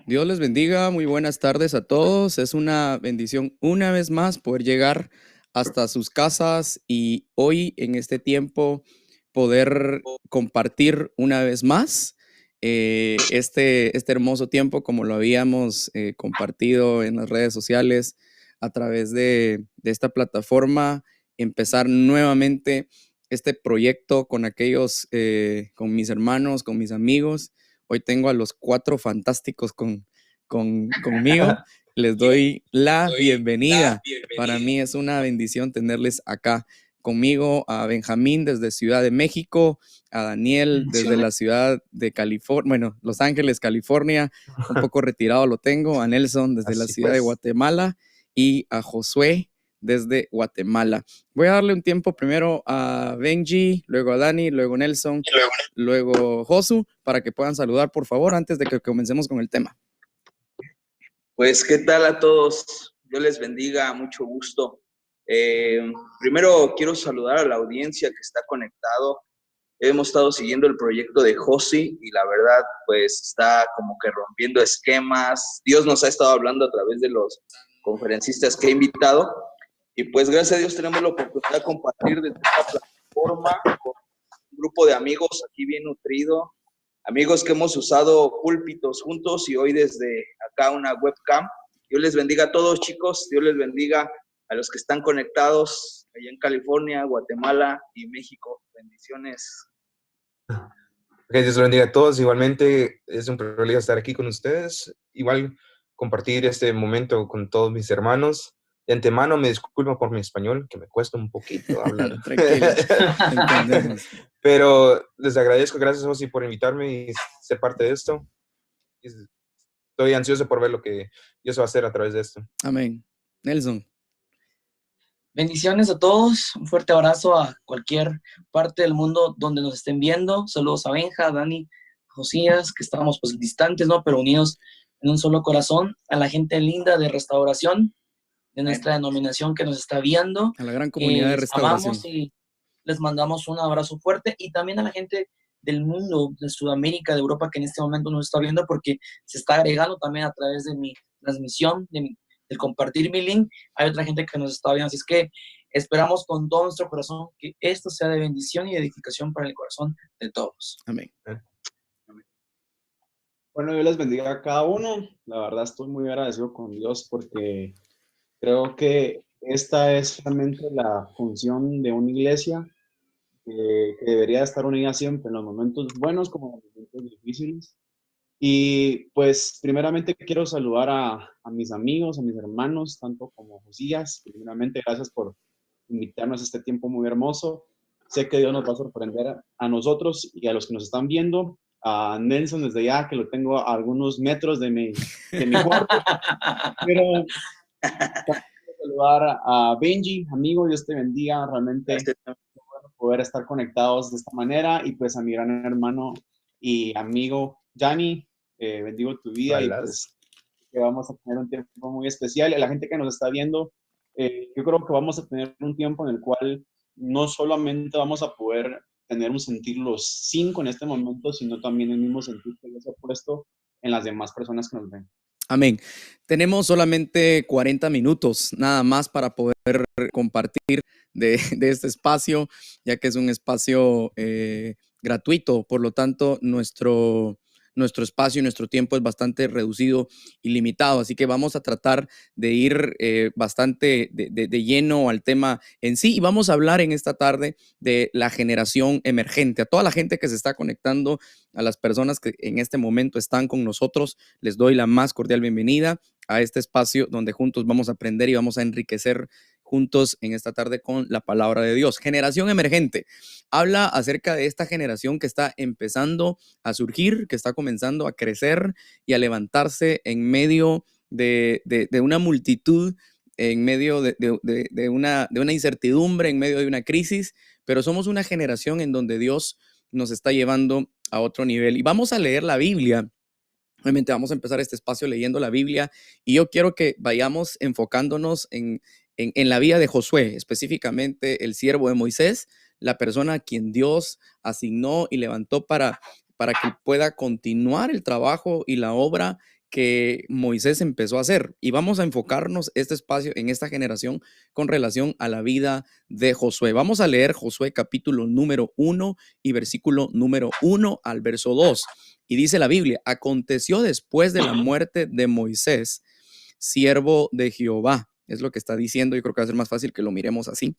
Dios les bendiga, muy buenas tardes a todos. Es una bendición una vez más poder llegar hasta sus casas y hoy en este tiempo poder compartir una vez más este hermoso tiempo como lo habíamos compartido en las redes sociales a través de esta plataforma, empezar nuevamente este proyecto con con mis hermanos, con mis amigos. Hoy tengo a los cuatro fantásticos conmigo. Les doy la bienvenida. Para mí es una bendición tenerles acá conmigo, a Benjamín desde Ciudad de México, a Daniel desde la ciudad de California, bueno, Los Ángeles, California, un poco retirado lo tengo, a Nelson desde la ciudad de Guatemala y a Josué desde Guatemala. Voy a darle un tiempo primero a Benji, luego a Dani, luego Nelson, luego Josu, para que puedan saludar, por favor, antes de que comencemos con el tema. Pues, ¿qué tal a todos? Dios les bendiga, mucho gusto. Primero quiero saludar a la audiencia que está conectado. Hemos estado siguiendo el proyecto de Josi y la verdad, pues está como que rompiendo esquemas. Dios nos ha estado hablando a través de los conferencistas que he invitado. Y pues gracias a Dios tenemos la oportunidad de compartir desde esta plataforma con un grupo de amigos aquí bien nutrido. Amigos que hemos usado púlpitos juntos y hoy desde acá una webcam. Dios les bendiga a todos, chicos. Dios les bendiga a los que están conectados allá en California, Guatemala y México. Bendiciones. Que Dios los bendiga a todos. Igualmente es un privilegio estar aquí con ustedes. Igual compartir este momento con todos mis hermanos. De antemano me disculpo por mi español, que me cuesta un poquito hablar. Tranquilo, entendemos. Pero les agradezco, gracias Josi por invitarme y ser parte de esto. Estoy ansioso por ver lo que Dios va a hacer a través de esto. Amén. Nelson. Bendiciones a todos, un fuerte abrazo a cualquier parte del mundo donde nos estén viendo. Saludos a Benja, a Dani, a Josías, que estábamos pues distantes, ¿no? Pero unidos en un solo corazón. A la gente linda de Restauración, de nuestra denominación que nos está viendo. A la gran comunidad de Restauración. Amamos y les mandamos un abrazo fuerte. Y también a la gente del mundo, de Sudamérica, de Europa, que en este momento nos está viendo, porque se está agregando también a través de mi transmisión, del compartir mi link, hay otra gente que nos está viendo, así es que esperamos con todo nuestro corazón que esto sea de bendición y edificación para el corazón de todos. Amén. Bueno, Dios les bendiga a cada uno. La verdad estoy muy agradecido con Dios porque creo que esta es realmente la función de una iglesia que debería estar unida siempre en los momentos buenos como en los momentos difíciles. Y pues primeramente quiero saludar a mis amigos, a mis hermanos, tanto como Josías. Primeramente, gracias por invitarnos a este tiempo muy hermoso. Sé que Dios nos va a sorprender a nosotros y a los que nos están viendo. A Nelson desde ya, que lo tengo a algunos metros de mi cuarto. Pero quiero saludar a Benji, amigo, Dios te bendiga. Realmente es bueno poder estar conectados de esta manera. Y pues a mi gran hermano y amigo Dani, bendigo tu vida y pues que vamos a tener un tiempo muy especial. Y a la gente que nos está viendo, yo creo que vamos a tener un tiempo en el cual no solamente vamos a poder tener un sentir los 5 en este momento, sino también el mismo sentir que Dios ha puesto en las demás personas que nos ven. Amén. Tenemos solamente 40 minutos nada más para poder compartir de este espacio, ya que es un espacio gratuito. Por lo tanto, nuestro espacio y nuestro tiempo es bastante reducido y limitado. Así que vamos a tratar de ir bastante de lleno al tema en sí. Y vamos a hablar en esta tarde de la generación emergente. A toda la gente que se está conectando, a las personas que en este momento están con nosotros, les doy la más cordial bienvenida a este espacio donde juntos vamos a aprender y vamos a enriquecer juntos en esta tarde con la palabra de Dios. Generación emergente. Habla acerca de esta generación que está empezando a surgir, que está comenzando a crecer y a levantarse en medio de una multitud, en medio de una incertidumbre, en medio de una crisis, pero somos una generación en donde Dios nos está llevando a otro nivel. Y vamos a leer la Biblia. Obviamente vamos a empezar este espacio leyendo la Biblia y yo quiero que vayamos enfocándonos en la vida de Josué, específicamente el siervo de Moisés, la persona a quien Dios asignó y levantó para para que él pueda continuar el trabajo y la obra que Moisés empezó a hacer. Y vamos a enfocarnos este espacio en esta generación con relación a la vida de Josué. Vamos a leer Josué capítulo número 1 y versículo número 1 al verso 2. Y dice la Biblia: aconteció después de la muerte de Moisés, siervo de Jehová. Es lo que está diciendo. Yo creo que va a ser más fácil que lo miremos así.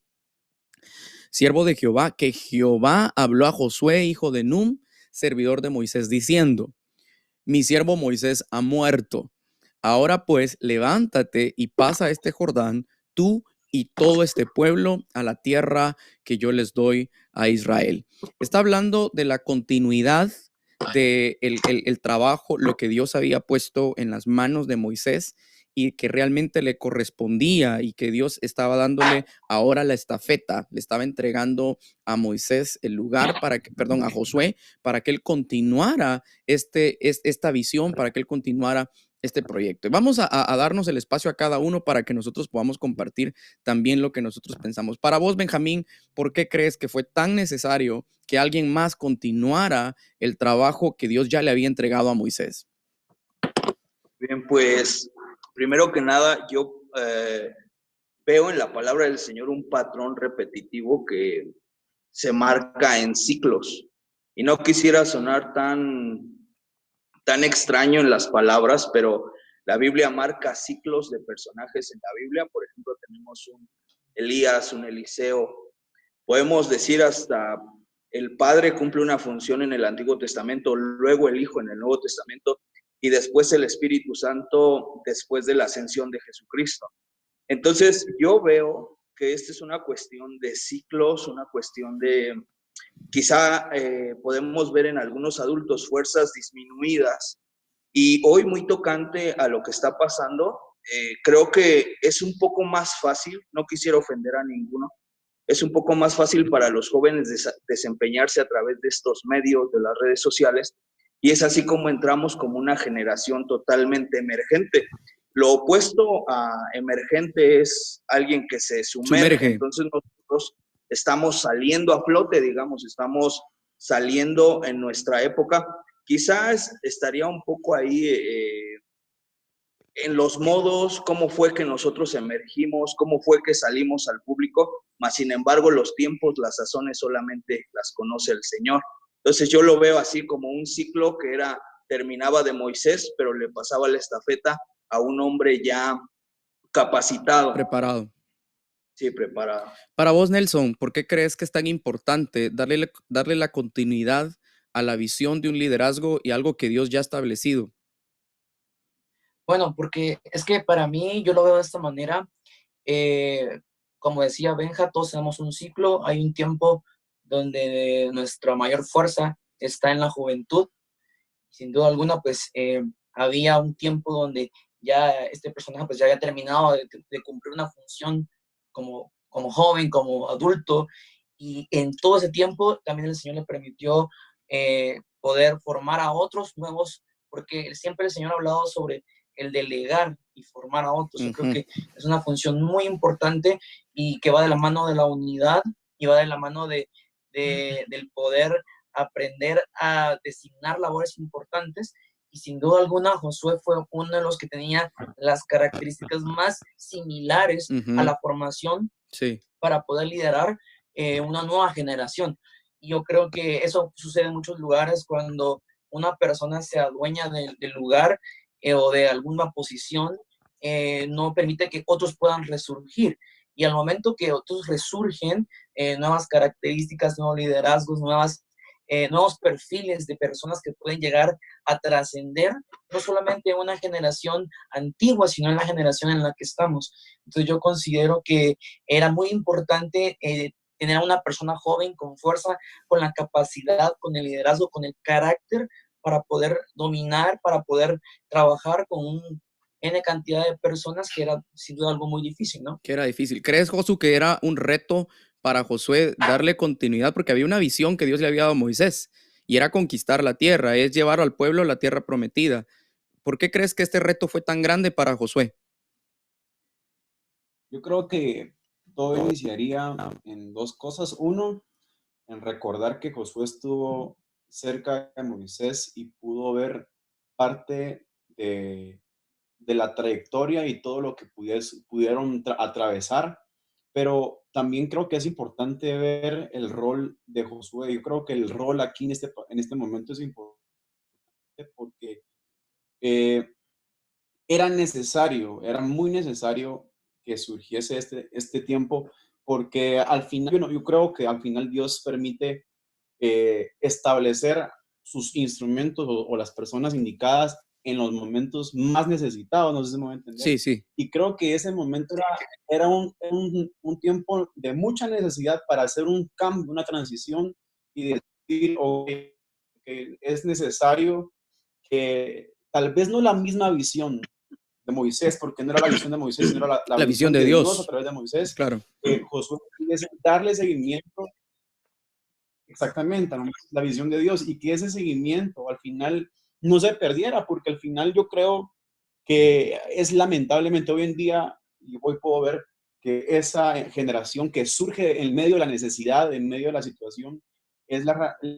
Siervo de Jehová, que Jehová habló a Josué, hijo de Nun, servidor de Moisés, diciendo: mi siervo Moisés ha muerto. Ahora pues, levántate y pasa este Jordán, tú y todo este pueblo, a la tierra que yo les doy a Israel. Está hablando de la continuidad del el trabajo, lo que Dios había puesto en las manos de Moisés y que realmente le correspondía, y que Dios estaba dándole ahora la estafeta, le estaba entregando a Moisés el lugar para que, perdón, a Josué, para que él continuara esta visión, para que él continuara este proyecto. Y vamos a darnos el espacio a cada uno para que nosotros podamos compartir también lo que nosotros pensamos. Para vos, Benjamín, ¿por qué crees que fue tan necesario que alguien más continuara el trabajo que Dios ya le había entregado a Moisés? Bien, pues primero que nada, yo veo en la palabra del Señor un patrón repetitivo que se marca en ciclos. Y no quisiera sonar tan extraño en las palabras, pero la Biblia marca ciclos de personajes en la Biblia. Por ejemplo, tenemos un Elías, un Eliseo. Podemos decir hasta el Padre cumple una función en el Antiguo Testamento, luego el Hijo en el Nuevo Testamento, y después el Espíritu Santo después de la ascensión de Jesucristo. Entonces, yo veo que esta es una cuestión de ciclos, una cuestión de, quizá podemos ver en algunos adultos fuerzas disminuidas, y hoy muy tocante a lo que está pasando, creo que es un poco más fácil, no quisiera ofender a ninguno, es un poco más fácil para los jóvenes desempeñarse a través de estos medios, de las redes sociales, y es así como entramos como una generación totalmente emergente. Lo opuesto a emergente es alguien que se sumerge. Entonces nosotros estamos saliendo a flote, digamos, estamos saliendo en nuestra época. Quizás estaría un poco ahí en los modos, cómo fue que nosotros emergimos, cómo fue que salimos al público, mas sin embargo los tiempos, las sazones solamente las conoce el Señor. Entonces yo lo veo así como un ciclo que terminaba de Moisés, pero le pasaba la estafeta a un hombre ya capacitado. Preparado. Sí, preparado. Para vos, Nelson, ¿por qué crees que es tan importante darle la continuidad a la visión de un liderazgo y algo que Dios ya ha establecido? Bueno, porque es que para mí, yo lo veo de esta manera, como decía Benja, todos tenemos un ciclo, hay un tiempo donde nuestra mayor fuerza está en la juventud. Sin duda alguna, pues había un tiempo donde ya este personaje pues ya había terminado de cumplir una función como joven, como adulto, y en todo ese tiempo también el Señor le permitió poder formar a otros nuevos, porque siempre el Señor ha hablado sobre el delegar y formar a otros. Yo creo que es una función muy importante y que va de la mano de la unidad y va de la mano del poder aprender a designar labores importantes. Y sin duda alguna Josué fue uno de los que tenía las características más similares a la formación para poder liderar una nueva generación. Y yo creo que eso sucede en muchos lugares cuando una persona se adueña del lugar o de alguna posición, no permite que otros puedan resurgir. Y al momento que otros resurgen, nuevas características, nuevos liderazgos, nuevos perfiles de personas que pueden llegar a trascender, no solamente en una generación antigua, sino en la generación en la que estamos. Entonces yo considero que era muy importante tener a una persona joven con fuerza, con la capacidad, con el liderazgo, con el carácter para poder dominar, para poder trabajar con un N cantidad de personas, que era sin duda algo muy difícil, ¿no? Que era difícil. ¿Crees, Josu, que era un reto para Josué darle continuidad? Porque había una visión que Dios le había dado a Moisés y era conquistar la tierra, es llevar al pueblo a la tierra prometida. ¿Por qué crees que este reto fue tan grande para Josué? Yo creo que todo iniciaría en dos cosas. Uno, en recordar que Josué estuvo cerca de Moisés y pudo ver parte de la trayectoria y todo lo que pudieron atravesar, pero también creo que es importante ver el rol de Josué. Yo creo que el rol aquí en este momento es importante porque eh, era muy necesario que surgiese este tiempo, porque al final, yo creo que al final Dios permite establecer sus instrumentos o las personas indicadas en los momentos más necesitados, no sé si me voy a entender. Sí, sí. Y creo que ese momento era un tiempo de mucha necesidad para hacer un cambio, una transición y decir, okay, que es necesario que tal vez no la misma visión de Moisés, porque no era la visión de Moisés, sino la visión de Dios a través de Moisés. Claro. Josué es darle seguimiento exactamente a la visión de Dios y que ese seguimiento al final no se perdiera, porque al final yo creo que es lamentablemente hoy en día, y hoy puedo ver que esa generación que surge en medio de la necesidad, en medio de la situación, es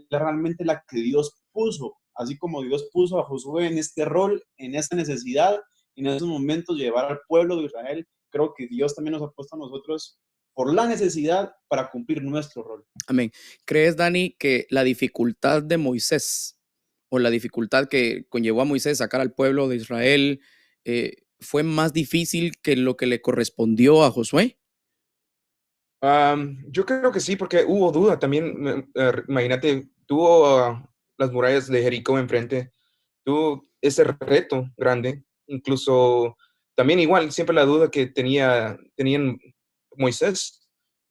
realmente la que Dios puso, así como Dios puso a Josué en este rol, en esa necesidad, en esos momentos llevar al pueblo de Israel. Creo que Dios también nos ha puesto a nosotros por la necesidad para cumplir nuestro rol. Amén. ¿Crees, Dani, que la dificultad de Moisés o la dificultad que conllevó a Moisés sacar al pueblo de Israel fue más difícil que lo que le correspondió a Josué? Yo creo que sí, porque hubo duda también. Imagínate, tuvo las murallas de Jericó enfrente, tuvo ese reto grande, incluso también igual, siempre la duda que tenían Moisés,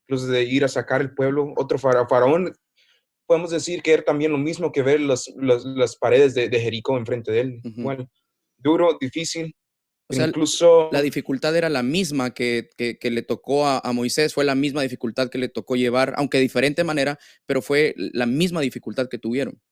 incluso de ir a sacar el pueblo, otro faraón, podemos decir que era también lo mismo que ver las paredes de Jericó enfrente de él, igual, duro, difícil. O sea, incluso la dificultad era la misma que le tocó a Moisés, fue la misma dificultad que le tocó llevar, aunque de diferente manera, pero fue la misma dificultad que tuvieron.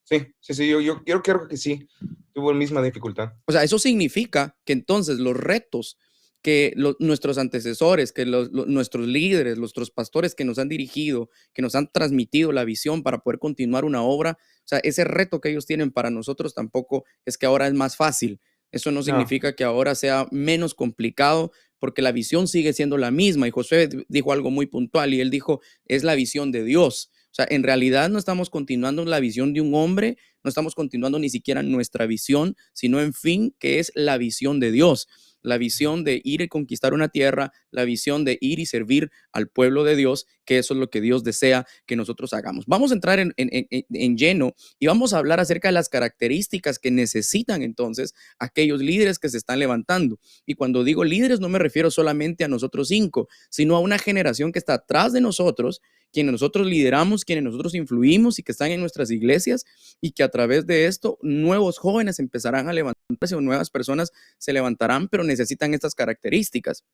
Sí, yo creo que sí, tuvo la misma dificultad. O sea, eso significa que entonces los retos que nuestros antecesores, que nuestros líderes, nuestros pastores que nos han dirigido, que nos han transmitido la visión para poder continuar una obra, o sea, ese reto que ellos tienen para nosotros tampoco es que ahora es más fácil. Eso no significa que ahora sea menos complicado, porque la visión sigue siendo la misma. Y Josué dijo algo muy puntual y él dijo, es la visión de Dios. O sea, en realidad no estamos continuando la visión de un hombre, no estamos continuando ni siquiera nuestra visión, sino en fin, que es la visión de Dios. La visión de ir y conquistar una tierra, la visión de ir y servir al pueblo de Dios, que eso es lo que Dios desea que nosotros hagamos. Vamos a entrar en lleno y vamos a hablar acerca de las características que necesitan entonces aquellos líderes que se están levantando. Y cuando digo líderes no me refiero solamente a nosotros 5, sino a una generación que está atrás de nosotros, quienes nosotros lideramos, quienes nosotros influimos y que están en nuestras iglesias, y que a través de esto nuevos jóvenes empezarán a levantarse o nuevas personas se levantarán, pero necesitan estas características.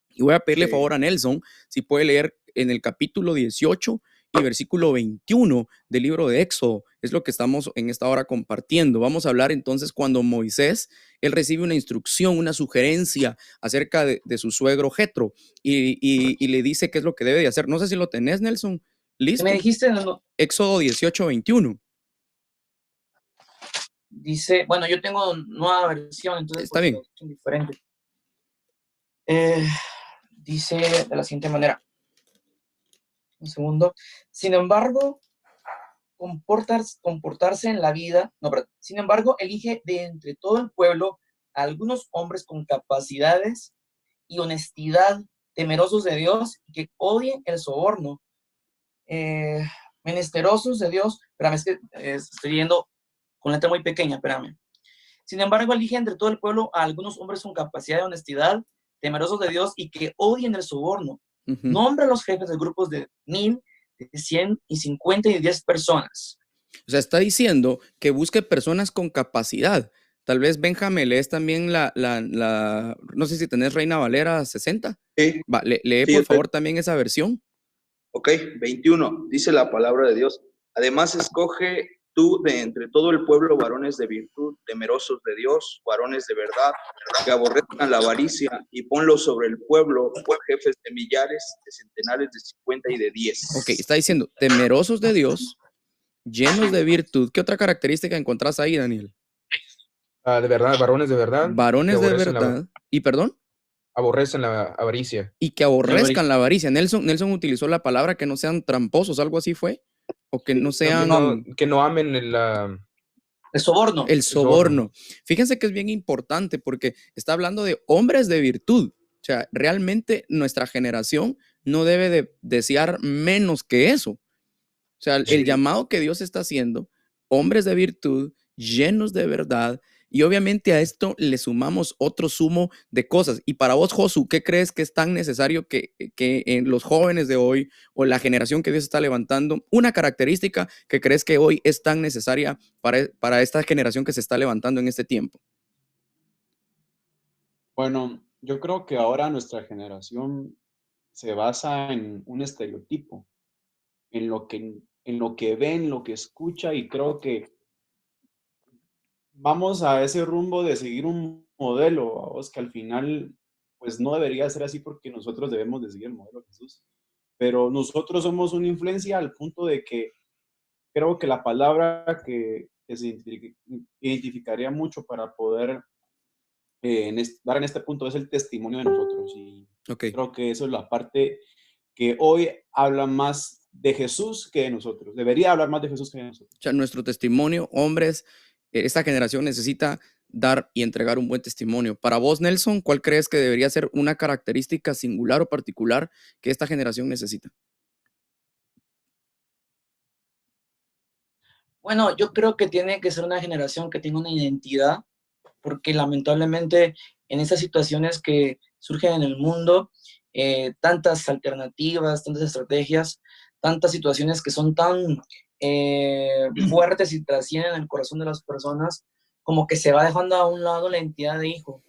Y voy a pedirle favor a Nelson si puede leer en el capítulo 18 y versículo 21 del libro de Éxodo. Es lo que estamos en esta hora compartiendo. Vamos a hablar entonces cuando Moisés, él recibe una instrucción, una sugerencia acerca de su suegro Jetro y le dice qué es lo que debe de hacer. No sé si lo tenés, Nelson. ¿Listo? ¿Me dijiste? No. Éxodo 18, 21. Dice, bueno, yo tengo nueva versión, entonces está bien. Es diferente. Dice de la siguiente manera. Un segundo. Sin embargo, comportarse en la vida, sin embargo, elige de entre todo el pueblo a algunos hombres con capacidades y honestidad, temerosos de Dios, que odien el soborno, menesterosos de Dios. Espérame, es que estoy yendo con letra muy pequeña, espérame. Sin embargo, elige entre todo el pueblo a algunos hombres con capacidad de honestidad, temerosos de Dios y que odien el soborno. Nombra a los jefes de grupos de 1000, de 100 y 50 y 10 personas. O sea, está diciendo que busque personas con capacidad. Tal vez, Benjamín, lees también no sé si tenés Reina Valera 60. Sí. Va, lee por favor también esa versión. Ok, 21, dice la palabra de Dios. Además, escoge tú de entre todo el pueblo varones de virtud, temerosos de Dios, varones de verdad, que aborrezcan la avaricia, y ponlos sobre el pueblo por jefes de millares, de centenares, de 50 y de 10. Ok, está diciendo temerosos de Dios, llenos de virtud. ¿Qué otra característica encontrás ahí, Daniel? De verdad, varones de verdad, que Varones de aborrecen verdad. ¿Y perdón? aborrecen la avaricia. Y que aborrezcan la avaricia. Nelson utilizó la palabra que no sean tramposos, algo así fue. O que no No, sean que no amen El soborno. el soborno. Fíjense que es bien importante porque está hablando de hombres de virtud. O sea, realmente nuestra generación no debe de desear menos que eso. O sea, el llamado que Dios está haciendo, hombres de virtud, llenos de verdad, y obviamente a esto le sumamos otro sumo de cosas. Y para vos, Josu, ¿qué crees que es tan necesario que en los jóvenes de hoy o la generación que Dios está levantando, una característica que crees que hoy es tan necesaria para esta generación que se está levantando en este tiempo? Bueno, yo creo que ahora nuestra generación se basa en un estereotipo, en lo que ve, en lo que escucha, y creo que vamos a ese rumbo de seguir un modelo, vamos, que al final pues no debería ser así porque nosotros debemos de seguir el modelo de Jesús. Pero nosotros somos una influencia al punto de que creo que la palabra que se identificaría mucho para poder dar en este punto es el testimonio de nosotros. Y Ok. creo que eso es la parte que hoy habla más de Jesús que de nosotros. Debería hablar más de Jesús que de nosotros. O sea, nuestro testimonio, hombres, esta generación necesita dar y entregar un buen testimonio. Para vos, Nelson, ¿cuál crees que debería ser una característica singular o particular que esta generación necesita? Bueno, yo creo que tiene que ser una generación que tenga una identidad, porque lamentablemente en esas situaciones que surgen en el mundo, tantas alternativas, tantas estrategias, tantas situaciones que son tan fuertes y trascienden el corazón de las personas, como que se va dejando a un lado la identidad de hijo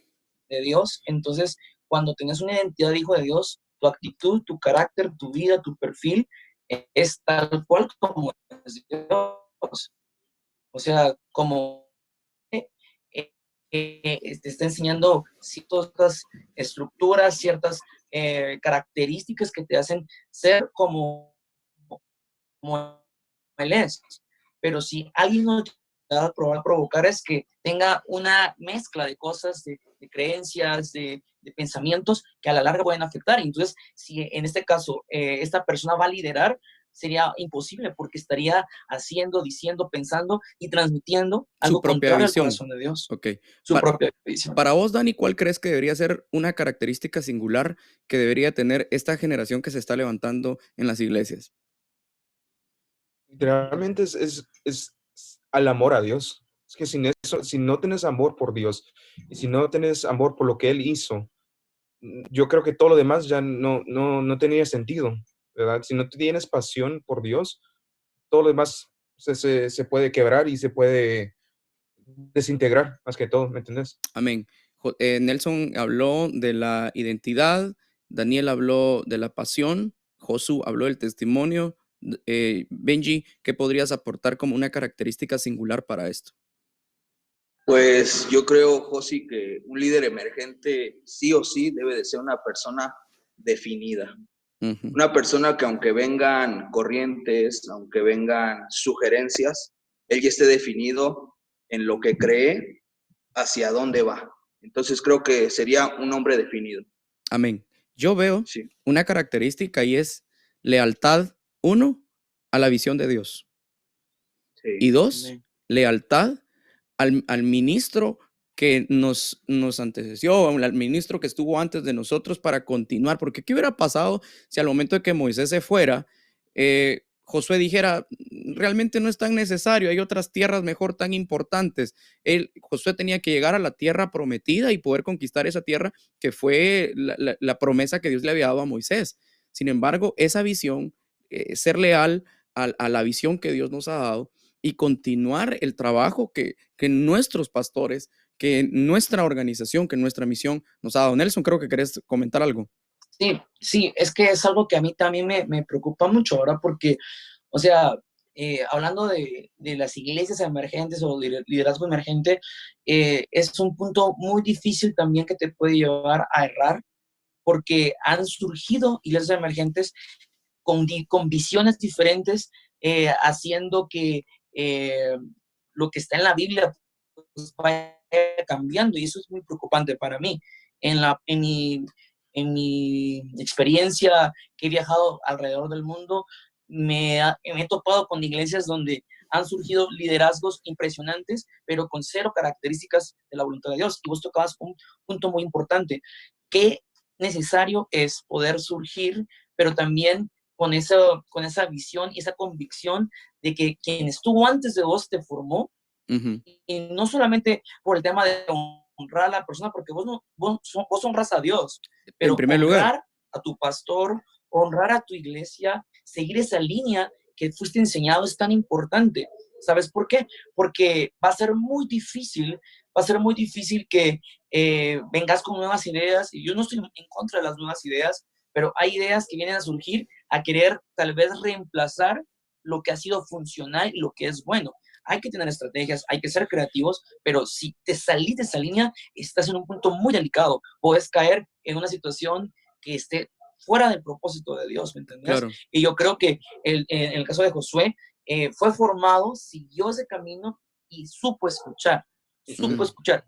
de Dios. Entonces, cuando tienes una identidad de hijo de Dios, tu actitud, tu carácter, tu vida, tu perfil es tal cual como es Dios. O sea, como te está enseñando ciertas estructuras, ciertas características que te hacen ser como él es. Pero si alguien no te va a provocar es que tenga una mezcla de cosas, de creencias, de pensamientos que a la larga pueden afectar. Entonces, si en este caso esta persona va a liderar, sería imposible porque estaría haciendo, diciendo, pensando y transmitiendo algo contrario al corazón de Dios. Okay. Su propia visión. Para vos, Dani, ¿cuál crees que debería ser una característica singular que debería tener esta generación que se está levantando en las iglesias? Literalmente es al amor a Dios. Es que sin eso, si no tienes amor por Dios y si no tienes amor por lo que Él hizo, yo creo que todo lo demás ya no tenía sentido, ¿verdad? Si no tienes pasión por Dios, todo lo demás se puede quebrar y se puede desintegrar, más que todo, ¿me entiendes? Amén. Nelson habló de la identidad, Daniel habló de la pasión, Josu habló del testimonio. Benji, ¿qué podrías aportar como una característica singular para esto? Pues yo creo, Josi, que un líder emergente sí o sí debe de ser una persona definida. Una persona que aunque vengan corrientes, aunque vengan sugerencias, él ya esté definido en lo que cree, hacia dónde va. Entonces creo que sería un hombre definido. Amén. Yo veo una característica y es lealtad, uno, a la visión de Dios. Sí. Y dos, lealtad al ministro que nos antecedió, al ministro que estuvo antes de nosotros para continuar. Porque ¿qué hubiera pasado si al momento de que Moisés se fuera, Josué dijera, realmente no es tan necesario, hay otras tierras mejor tan importantes? Josué tenía que llegar a la tierra prometida y poder conquistar esa tierra que fue la promesa que Dios le había dado a Moisés. Sin embargo, esa visión, ser leal a la visión que Dios nos ha dado y continuar el trabajo que nuestros pastores, que nuestra organización, que nuestra misión nos ha dado. Nelson, creo que querés comentar algo. Sí, es que es algo que a mí también me preocupa mucho ahora porque, o sea, hablando de las iglesias emergentes o de liderazgo emergente, es un punto muy difícil también que te puede llevar a errar porque han surgido iglesias emergentes con visiones diferentes, haciendo que lo que está en la Biblia pues, vaya cambiando, y eso es muy preocupante para mí. En mi experiencia que he viajado alrededor del mundo, me he topado con iglesias donde han surgido liderazgos impresionantes, pero con cero características de la voluntad de Dios. Y vos tocabas un punto muy importante. Qué necesario es poder surgir, pero también con esa visión y esa convicción de que quien estuvo antes de vos te formó, y no solamente por el tema de honrar a la persona, porque vos honras a Dios, pero en primer lugar. honrar a tu pastor, honrar a tu iglesia, seguir esa línea que fuiste enseñado es tan importante. ¿Sabes por qué? Porque va a ser muy difícil que vengas con nuevas ideas, y yo no estoy en contra de las nuevas ideas, pero hay ideas que vienen a surgir a querer tal vez reemplazar lo que ha sido funcional y lo que es bueno. Hay que tener estrategias, hay que ser creativos, pero si te salís de esa línea, estás en un punto muy delicado. Puedes caer en una situación que esté fuera del propósito de Dios, ¿me entendés? Claro. Y yo creo que en el caso de Josué, fue formado, siguió ese camino y supo escuchar. Y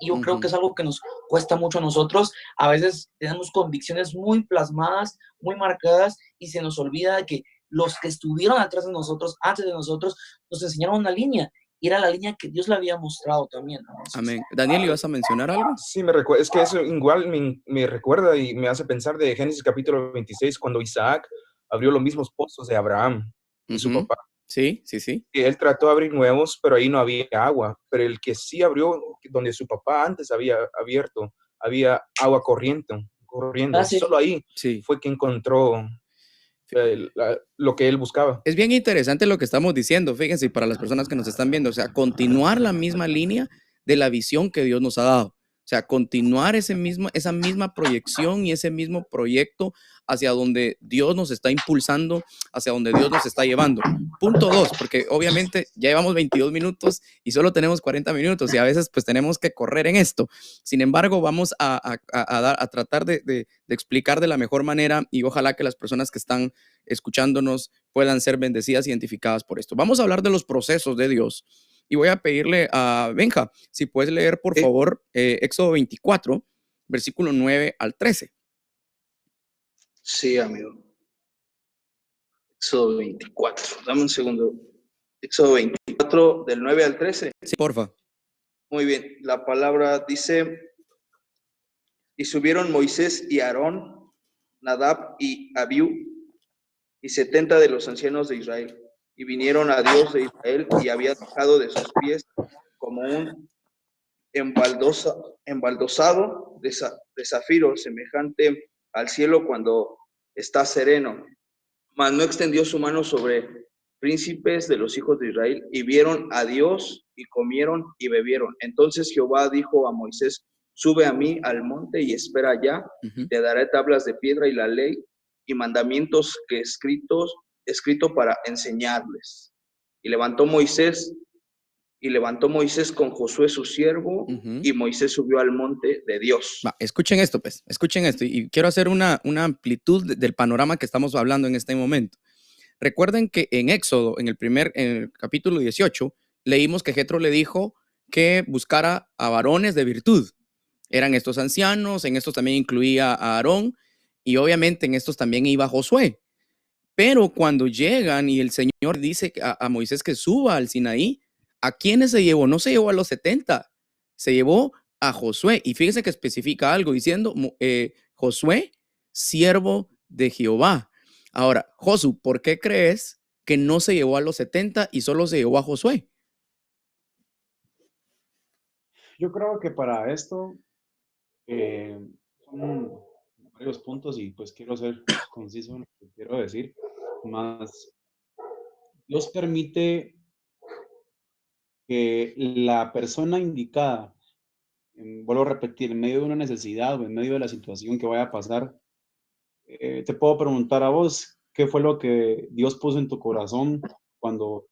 yo creo que es algo que nos cuesta mucho a nosotros. A veces tenemos convicciones muy plasmadas, muy marcadas, y se nos olvida que los que estuvieron atrás de nosotros, antes de nosotros, nos enseñaron una línea, y era la línea que Dios le había mostrado también. Amén. Daniel, ¿ibas a mencionar algo? Sí, es que eso igual me recuerda y me hace pensar de Génesis capítulo 26, cuando Isaac abrió los mismos pozos de Abraham y su papá. Sí. Que él trató de abrir nuevos, pero ahí no había agua. Pero el que sí abrió, donde su papá antes había abierto, había agua corriendo. Sí. Solo ahí fue que encontró lo que él buscaba. Es bien interesante lo que estamos diciendo, fíjense, para las personas que nos están viendo, o sea, continuar la misma línea de la visión que Dios nos ha dado. O sea, continuar esa misma proyección y ese mismo proyecto hacia donde Dios nos está impulsando, hacia donde Dios nos está llevando. Punto 2, porque obviamente ya llevamos 22 minutos y solo tenemos 40 minutos y a veces pues tenemos que correr en esto. Sin embargo, vamos a tratar de explicar de la mejor manera, y ojalá que las personas que están escuchándonos puedan ser bendecidas, identificadas por esto. Vamos a hablar de los procesos de Dios. Y voy a pedirle a Benja, si puedes leer, por favor, Éxodo 24, versículo 9 al 13. Sí, amigo. Éxodo 24. Dame un segundo. Éxodo 24, del 9 al 13. Sí, porfa. Muy bien. La palabra dice: y subieron Moisés y Aarón, Nadab y Abiú, y 70 de los ancianos de Israel, y vinieron a Dios de Israel, y había dejado de sus pies como un embaldosado de zafiro, semejante al cielo cuando está sereno. Mas no extendió su mano sobre príncipes de los hijos de Israel, y vieron a Dios, y comieron y bebieron. Entonces Jehová dijo a Moisés: sube a mí al monte y espera allá, te daré tablas de piedra y la ley y mandamientos que escrito para enseñarles. Y levantó Moisés con Josué su siervo, y Moisés subió al monte de Dios. Escuchen esto, pues, escuchen esto, y quiero hacer una amplitud del panorama que estamos hablando en este momento. Recuerden que en Éxodo, en el capítulo 18, leímos que Jetro le dijo que buscara a varones de virtud. Eran estos ancianos, en estos también incluía a Aarón, y obviamente en estos también iba Josué. Pero cuando llegan y el Señor dice a Moisés que suba al Sinaí, ¿a quiénes se llevó? No se llevó a los 70, se llevó a Josué. Y fíjense que especifica algo diciendo Josué, siervo de Jehová. Ahora, Josu, ¿por qué crees que no se llevó a los 70 y solo se llevó a Josué? Yo creo que para esto son varios puntos, y pues quiero ser conciso en lo que quiero decir. Más, Dios permite que la persona indicada, vuelvo a repetir, en medio de una necesidad o en medio de la situación que vaya a pasar, te puedo preguntar a vos, ¿qué fue lo que Dios puso en tu corazón cuando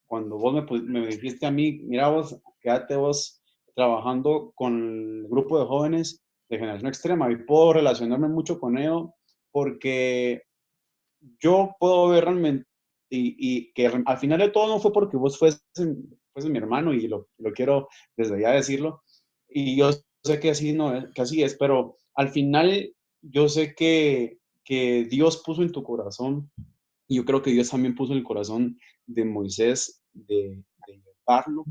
vos me dijiste a mí: mira vos, quédate vos trabajando con el grupo de jóvenes de Generación Extrema? Y puedo relacionarme mucho con ello porque yo puedo ver realmente y que al final de todo no fue porque vos fuese mi hermano, y lo quiero desde ya decirlo, y yo sé que así, no, que así es, pero al final yo sé que Dios puso en tu corazón, y yo creo que Dios también puso en el corazón de Moisés de llevarlo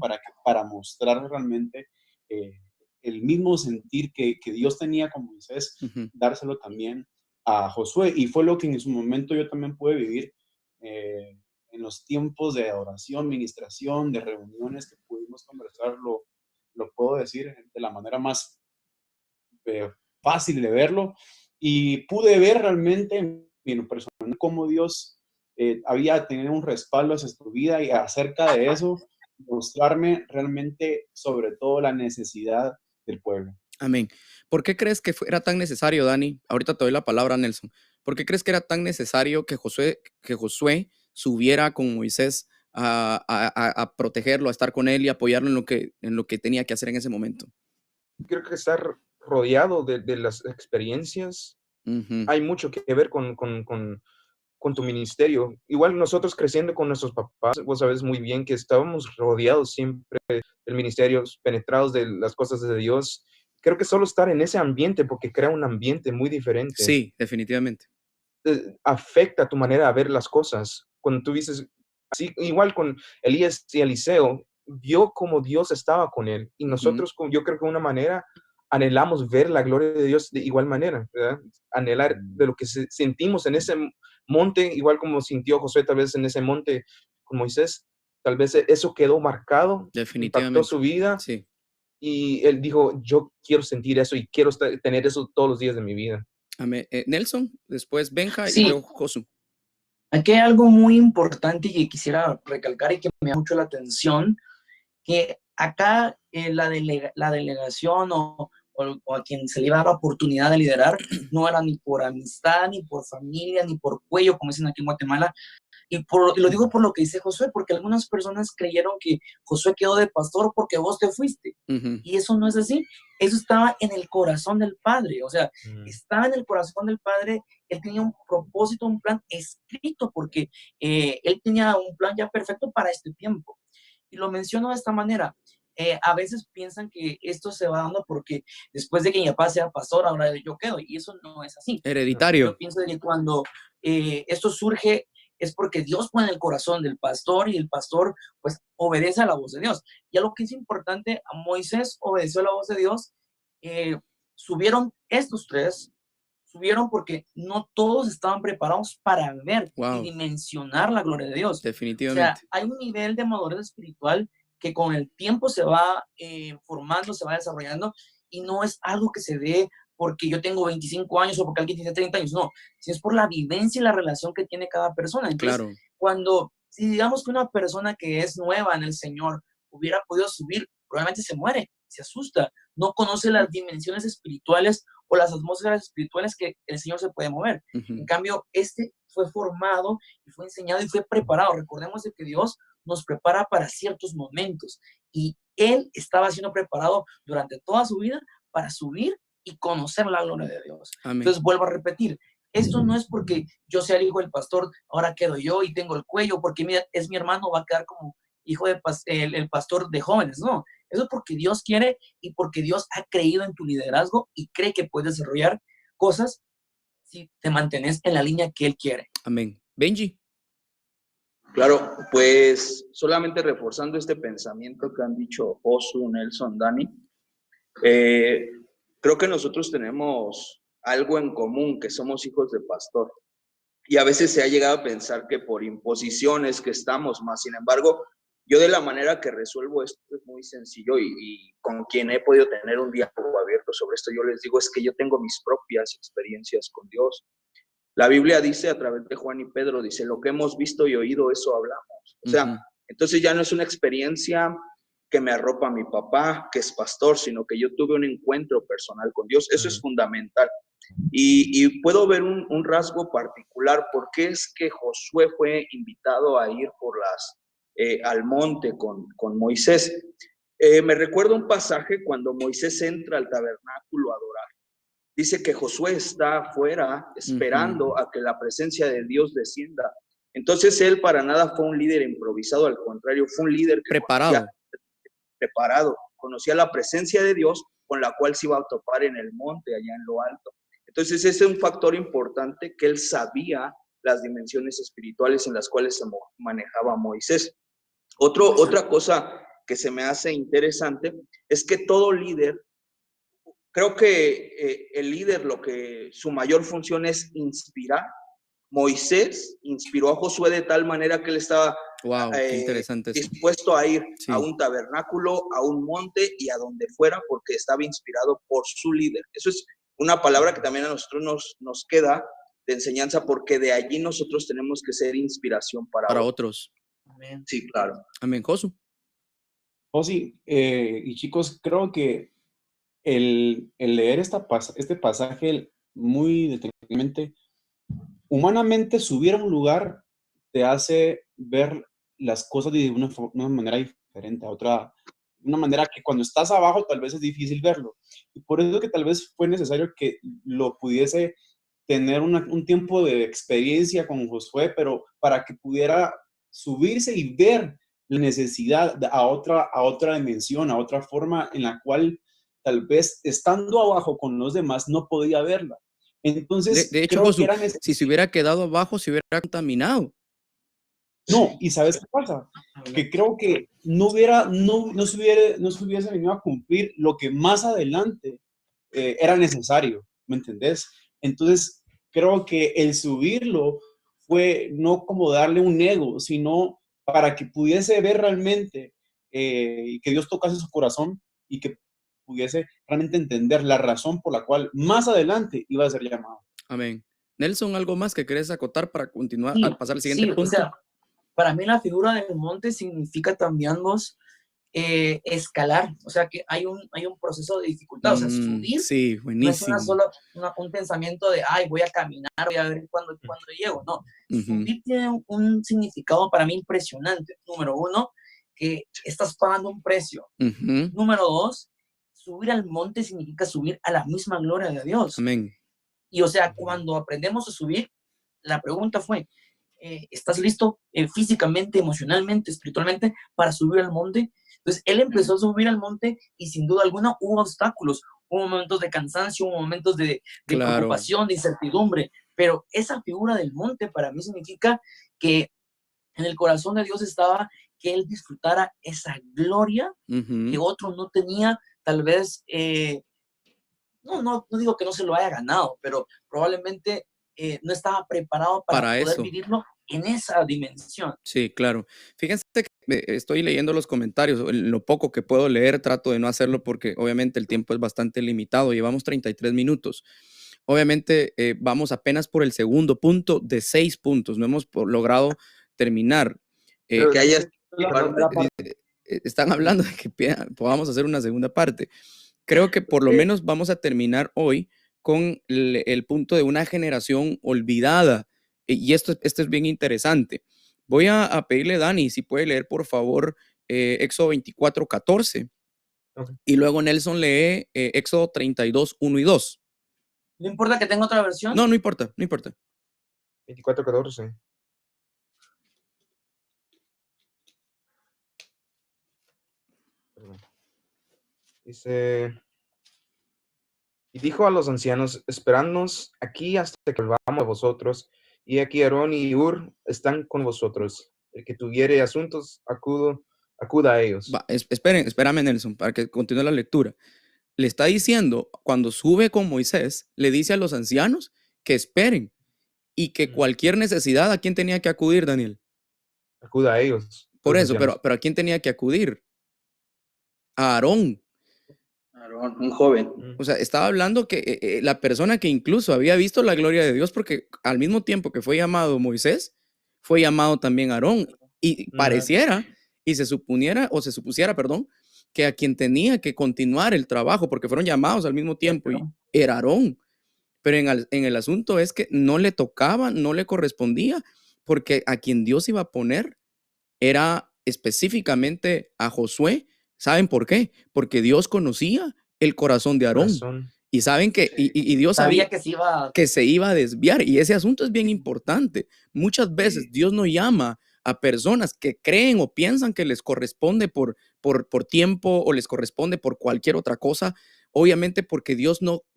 para mostrar realmente eh, el mismo sentir que Dios tenía con Moisés, dárselo también a Josué. Y fue lo que en su momento yo también pude vivir en los tiempos de oración, ministración, de reuniones que pudimos conversar, lo puedo decir de la manera más fácil de verlo. Y pude ver realmente en lo personal cómo Dios había tenido un respaldo hacia tu vida, y acerca de eso, mostrarme realmente sobre todo la necesidad del pueblo. Amén. ¿Por qué crees que era tan necesario, Dani? Ahorita te doy la palabra, Nelson. ¿Por qué crees que era tan necesario que Josué subiera con Moisés a protegerlo, a estar con él y apoyarlo en lo que tenía que hacer en ese momento? Creo que estar rodeado de las experiencias hay mucho que ver con tu ministerio. Igual nosotros creciendo con nuestros papás, vos sabes muy bien que estábamos rodeados siempre del ministerio, penetrados de las cosas de Dios. Creo que solo estar en ese ambiente, porque crea un ambiente muy diferente, Sí, definitivamente. afecta tu manera de ver las cosas. Cuando tú dices, así, igual con Elías y Eliseo, vio cómo Dios estaba con él, y nosotros, yo creo que de una manera, anhelamos ver la gloria de Dios de igual manera, ¿verdad? Anhelar de lo que sentimos en ese monte, igual como sintió Josué tal vez en ese monte con Moisés, tal vez eso quedó marcado, impactó su vida, sí. y él dijo, yo quiero sentir eso y quiero tener eso todos los días de mi vida. Amén. Nelson, después Benja y Sí. luego Josu. Aquí hay algo muy importante que quisiera recalcar y que me da mucho la atención, que acá la delegación o a quien se le iba a dar la oportunidad de liderar no era ni por amistad, ni por familia, ni por cuello, como dicen aquí en Guatemala. Y lo digo por lo que dice Josué, porque algunas personas creyeron que Josué quedó de pastor porque vos te fuiste. Y eso no es así. Eso estaba en el corazón del Padre. O sea, estaba en el corazón del Padre. Él tenía un propósito, un plan escrito, porque él tenía un plan ya perfecto para este tiempo. Y lo menciono de esta manera. A veces piensan que esto se va dando porque después de que mi papá sea pastor, ahora yo quedo. Y eso no es así. Hereditario. Yo pienso que cuando esto surge es porque Dios pone en el corazón del pastor, y el pastor pues obedece a la voz de Dios. Y algo que es importante, a Moisés obedeció a la voz de Dios. Subieron estos tres, subieron porque no todos estaban preparados para ver y dimensionar la gloria de Dios. Definitivamente. O sea, hay un nivel de madurez espiritual que con el tiempo se va formando, se va desarrollando, y no es algo que se dé porque yo tengo 25 años o porque alguien tiene 30 años, no, si es por la vivencia y la relación que tiene cada persona. Entonces, si digamos que una persona que es nueva en el Señor hubiera podido subir, probablemente se muere, se asusta, no conoce las dimensiones espirituales o las atmósferas espirituales que el Señor se puede mover. En cambio, fue formado y fue enseñado y fue preparado. Recordemos de que Dios nos prepara para ciertos momentos, y él estaba siendo preparado durante toda su vida para subir y conocer la gloria de Dios. Amén. Entonces vuelvo a repetir, esto no es porque yo sea el hijo del pastor, ahora quedo yo y tengo el cuello, porque mira, es mi hermano, va a quedar como hijo de el pastor de jóvenes, no. Eso es porque Dios quiere y porque Dios ha creído en tu liderazgo y cree que puedes desarrollar cosas si te mantienes en la línea que Él quiere. Amén. Benji. Claro, pues solamente reforzando este pensamiento que han dicho Josu, Nelson, Dani, creo que nosotros tenemos algo en común, que somos hijos de pastor. Y a veces se ha llegado a pensar que por imposiciones que estamos más. Sin embargo, yo de la manera que resuelvo esto es muy sencillo, y con quien he podido tener un diálogo abierto sobre esto, yo les digo, es que yo tengo mis propias experiencias con Dios. La Biblia dice a través de Juan y Pedro, dice, lo que hemos visto y oído, eso hablamos. O sea, entonces ya no es una experiencia que me arropa mi papá, que es pastor, sino que yo tuve un encuentro personal con Dios. Eso es fundamental. Y puedo ver un rasgo particular, porque es que Josué fue invitado a ir al monte con Moisés. Me recuerdo un pasaje cuando Moisés entra al tabernáculo a adorar. Dice que Josué está afuera esperando a que la presencia de Dios descienda. Entonces él para nada fue un líder improvisado, al contrario, fue un líder que Preparado. preparado, conocía la presencia de Dios con la cual se iba a topar en el monte, allá en lo alto. Entonces ese es un factor importante, que él sabía las dimensiones espirituales en las cuales se manejaba Moisés. Otra cosa que se me hace interesante es que todo líder, creo que el líder, su mayor función es inspirar. Moisés inspiró a Josué de tal manera que él estaba Wow, qué interesante eso. dispuesto a ir Sí. a un tabernáculo, a un monte y a donde fuera, porque estaba inspirado por su líder. Eso es una palabra que también a nosotros nos queda de enseñanza, porque de allí nosotros tenemos que ser inspiración para otros. Amén. Sí, claro. Amén, Josu. Sí, y chicos, creo que el leer este pasaje muy detenidamente, humanamente subir a un lugar te hace ver las cosas de una manera diferente, una manera que cuando estás abajo tal vez es difícil verlo. Y por eso que tal vez fue necesario que lo pudiese tener un tiempo de experiencia con Josué, pero para que pudiera subirse y ver la necesidad a otra dimensión, a otra forma en la cual tal vez estando abajo con los demás no podía verla. Entonces, de hecho, creo Josu, que era si se hubiera quedado abajo, se hubiera contaminado. No, y ¿sabes qué pasa? Que creo que no se hubiese venido a cumplir lo que más adelante era necesario, ¿me entendés? Entonces, creo que el subirlo fue no como darle un ego, sino para que pudiese ver realmente y que Dios tocase su corazón y que pudiese realmente entender la razón por la cual más adelante iba a ser llamado. Amén. Nelson, ¿algo más que querés acotar para continuar Sí, a pasar al siguiente sí, punto? o sea, para mí la figura del monte significa también escalar, o sea que hay un proceso de dificultad, o sea, subir sí, no es buenísimo. un pensamiento de, ay, voy a caminar, voy a ver cuándo llego, no, subir tiene un significado para mí impresionante. Número uno, que estás pagando un precio. Número dos, subir al monte significa subir a la misma gloria de Dios. Amén. Y o sea, cuando aprendemos a subir, la pregunta fue, ¿estás listo físicamente, emocionalmente, espiritualmente para subir al monte? Entonces, él empezó a subir al monte y sin duda alguna hubo obstáculos, hubo momentos de cansancio, hubo momentos de preocupación, de incertidumbre, pero esa figura del monte para mí significa que en el corazón de Dios estaba que él disfrutara esa gloria que otro no tenía, tal vez, no digo que no se lo haya ganado, pero probablemente no estaba preparado para poder eso. vivirlo en esa dimensión. Sí, claro. Fíjense que estoy leyendo los comentarios, lo poco que puedo leer trato de no hacerlo porque obviamente el tiempo es bastante limitado, llevamos 33 minutos. Obviamente vamos apenas por el segundo punto de 6 puntos, no hemos logrado terminar. Están hablando de que podamos hacer una segunda parte. Creo que por lo menos vamos a terminar hoy con el punto de una generación olvidada. Y esto es bien interesante. Voy a pedirle a Dani si puede leer, por favor, Éxodo 24:14. Okay. Y luego Nelson lee Éxodo 32:1 y 2. ¿No importa que tenga otra versión? No importa, no importa. 24:14. Dice... Y dijo a los ancianos, esperadnos aquí hasta que volvamos a vosotros, y aquí Aarón y Hur están con vosotros. El que tuviere asuntos, acuda a ellos. Espérame, Nelson, para que continúe la lectura. Le está diciendo, cuando sube con Moisés, le dice a los ancianos que esperen y que cualquier necesidad, ¿a quién tenía que acudir, Daniel? Acuda a ellos. Por eso, pero ¿a quién tenía que acudir? A Aarón. Un joven. O sea, estaba hablando que la persona que incluso había visto la gloria de Dios, porque al mismo tiempo que fue llamado Moisés, fue llamado también Aarón. Y pareciera, y se supusiera, que a quien tenía que continuar el trabajo, porque fueron llamados al mismo tiempo, y era Aarón. Pero en el asunto es que no le tocaba, no le correspondía, porque a quien Dios iba a poner era específicamente a Josué. ¿Saben por qué? Porque Dios conocía el corazón de Aarón Y saben que, y Dios sabía Sabía que se iba. que se iba a desviar, y ese asunto es bien importante. Muchas veces Sí. Dios no llama a personas que creen o piensan que les corresponde por tiempo o les corresponde por cualquier otra cosa, obviamente porque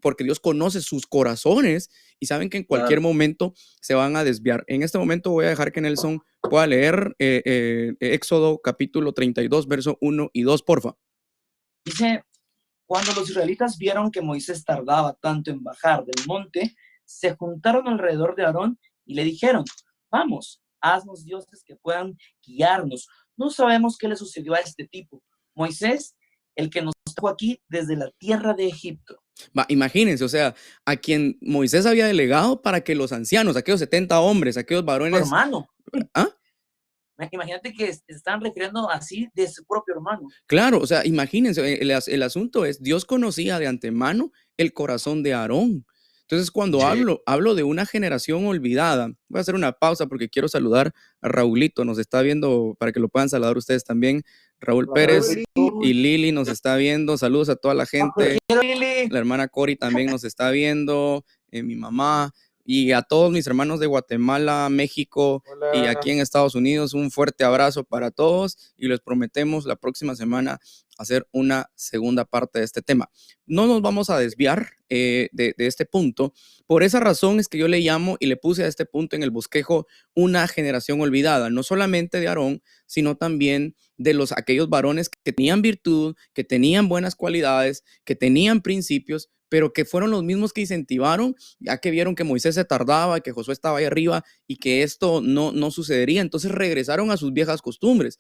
porque Dios conoce sus corazones y saben que en cualquier Claro. momento se van a desviar. En este momento voy a dejar que Nelson pueda leer Éxodo capítulo 32, verso 1 y 2, porfa. Dice, cuando los israelitas vieron que Moisés tardaba tanto en bajar del monte, se juntaron alrededor de Aarón y le dijeron, vamos, haznos dioses que puedan guiarnos. No sabemos qué le sucedió a este tipo. Moisés, el que nos trajo aquí desde la tierra de Egipto. Va, imagínense, o sea, a quien Moisés había delegado para que los ancianos, aquellos 70 hombres, aquellos Tu varones, hermano. ¿ah? Imagínate que se están refiriendo así de su propio hermano. Claro, o sea, imagínense, el asunto es, Dios conocía de antemano el corazón de Aarón. Entonces, cuando Sí. hablo de una generación olvidada, voy a hacer una pausa porque quiero saludar a Raulito, nos está viendo, para que lo puedan saludar ustedes también. Raúl Pérez y Lili nos está viendo, saludos a toda la gente. La hermana Cori también nos está viendo, mi mamá y a todos mis hermanos de Guatemala, México y aquí en Estados Unidos. Un fuerte abrazo para todos y les prometemos la próxima semana hacer una segunda parte de este tema. No nos vamos a desviar de este punto. Por esa razón es que yo le llamo y le puse a este punto en el bosquejo una generación olvidada, no solamente de Aarón, sino también de aquellos varones que tenían virtud, que tenían buenas cualidades, que tenían principios, pero que fueron los mismos que incentivaron, ya que vieron que Moisés se tardaba, que Josué estaba ahí arriba y que esto no sucedería. Entonces regresaron a sus viejas costumbres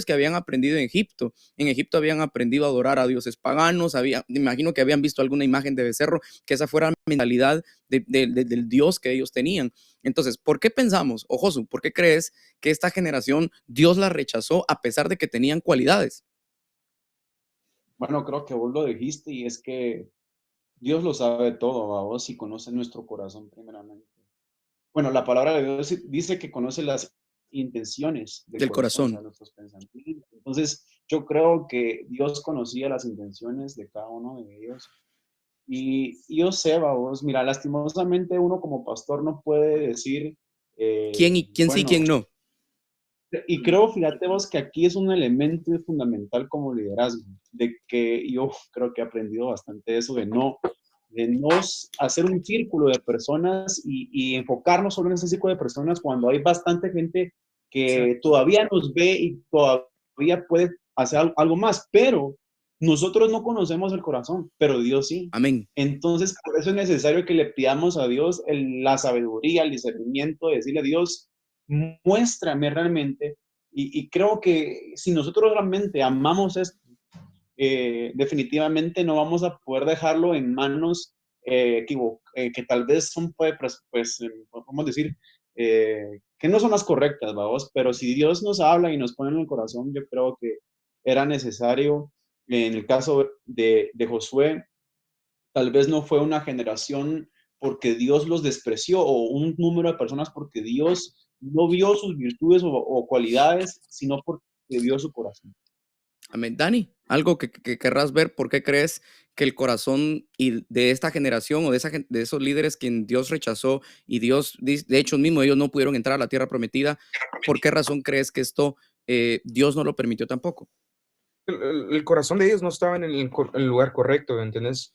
que habían aprendido en Egipto. En Egipto habían aprendido a adorar a dioses paganos, me imagino que habían visto alguna imagen de becerro, que esa fuera la mentalidad del Dios que ellos tenían. Entonces, ¿por qué pensamos, o Josu, por qué crees que esta generación Dios la rechazó a pesar de que tenían cualidades? Bueno, creo que vos lo dijiste y es que Dios lo sabe todo, a vos y conoce nuestro corazón primeramente. Bueno, la palabra de Dios dice que conoce las intenciones del Del corazón, o sea, corazón. nuestros pensamientos. Entonces, yo creo que Dios conocía las intenciones de cada uno de ellos. Y yo sé, vos, mira, lastimosamente uno como pastor no puede decir, ¿Quién sí, bueno, quién no? y creo, fíjate vos, que aquí es un elemento fundamental como liderazgo, de que yo creo que he aprendido bastante eso, de no hacer un círculo de personas y enfocarnos solo en ese círculo de personas cuando hay bastante gente que todavía nos ve y todavía puede hacer algo más, pero nosotros no conocemos el corazón, pero Dios sí. Amén. Entonces, por eso es necesario que le pidamos a Dios la sabiduría, el discernimiento, de decirle a Dios, muéstrame realmente. Y creo que si nosotros realmente amamos esto, definitivamente no vamos a poder dejarlo en manos que tal vez son, podemos decir, que no son las correctas, vamos, pero si Dios nos habla y nos pone en el corazón, yo creo que era necesario, en el caso de Josué, tal vez no fue una generación porque Dios los despreció o un número de personas porque Dios no vio sus virtudes o cualidades, sino porque vio su corazón. Amén. Dani, algo que querrás ver, ¿por qué crees que el corazón de esta generación o de esos líderes quien Dios rechazó y Dios, de hecho mismo ellos no pudieron entrar a la tierra prometida? ¿Por qué razón crees que esto Dios no lo permitió tampoco? El corazón de ellos no estaba en el lugar correcto, ¿entendés?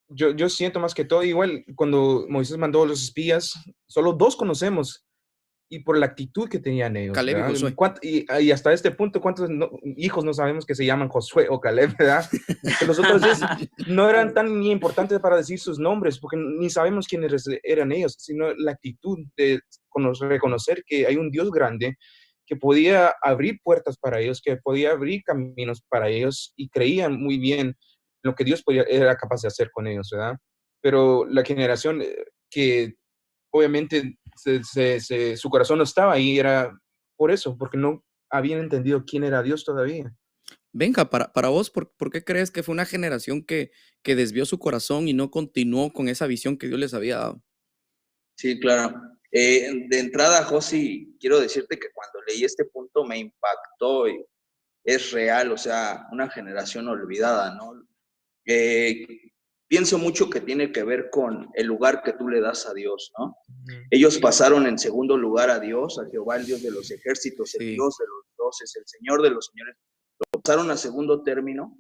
Yo siento más que todo, igual cuando Moisés mandó a los espías, solo 2 conocemos, y por la actitud que tenían ellos, Caleb y ¿verdad? Josué. Y hasta este punto, ¿cuántos hijos no sabemos que se llaman Josué o Caleb, ¿verdad? Que los otros 10 no eran tan ni importantes para decir sus nombres, porque ni sabemos quiénes eran ellos, sino la actitud de reconocer que hay un Dios grande que podía abrir puertas para ellos, que podía abrir caminos para ellos, y creían muy bien lo que Dios era capaz de hacer con ellos, ¿verdad? Pero la generación que obviamente su corazón no estaba ahí, era por eso, porque no habían entendido quién era Dios todavía. Venga, para vos, ¿por qué crees que fue una generación que desvió su corazón y no continuó con esa visión que Dios les había dado? Sí, claro. De entrada, Josi, quiero decirte que cuando leí este punto me impactó y es real, o sea, una generación olvidada, ¿no? eh, pienso mucho que tiene que ver con el lugar que tú le das a Dios, ¿no? Ellos pasaron en segundo lugar a Dios, a Jehová, el Dios de los ejércitos, el Dios de los dioses, el Señor de los señores. Lo pasaron a segundo término.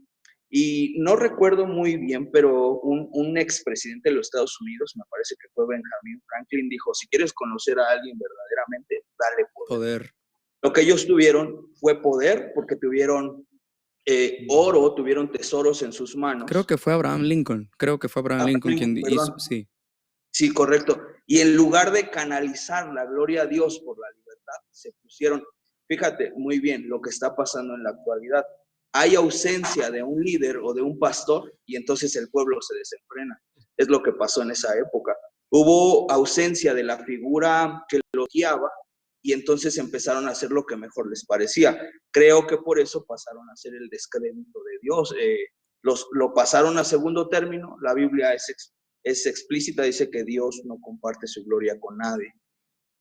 Y no recuerdo muy bien, pero un expresidente de los Estados Unidos, me parece que fue Benjamin Franklin, dijo, si quieres conocer a alguien verdaderamente, dale poder. Lo que ellos tuvieron fue poder, porque tuvieron oro, tuvieron tesoros en sus manos. Creo que fue Abraham Lincoln quien hizo, sí. Sí, correcto. Y en lugar de canalizar la gloria a Dios por la libertad, se pusieron, fíjate muy bien lo que está pasando en la actualidad. Hay ausencia de un líder o de un pastor y entonces el pueblo se desenfrena. Es lo que pasó en esa época. Hubo ausencia de la figura que lo guiaba y entonces empezaron a hacer lo que mejor les parecía. Creo que por eso pasaron a hacer el descrédito de Dios. Lo pasaron a segundo término. La Biblia es explícita, dice que Dios no comparte su gloria con nadie.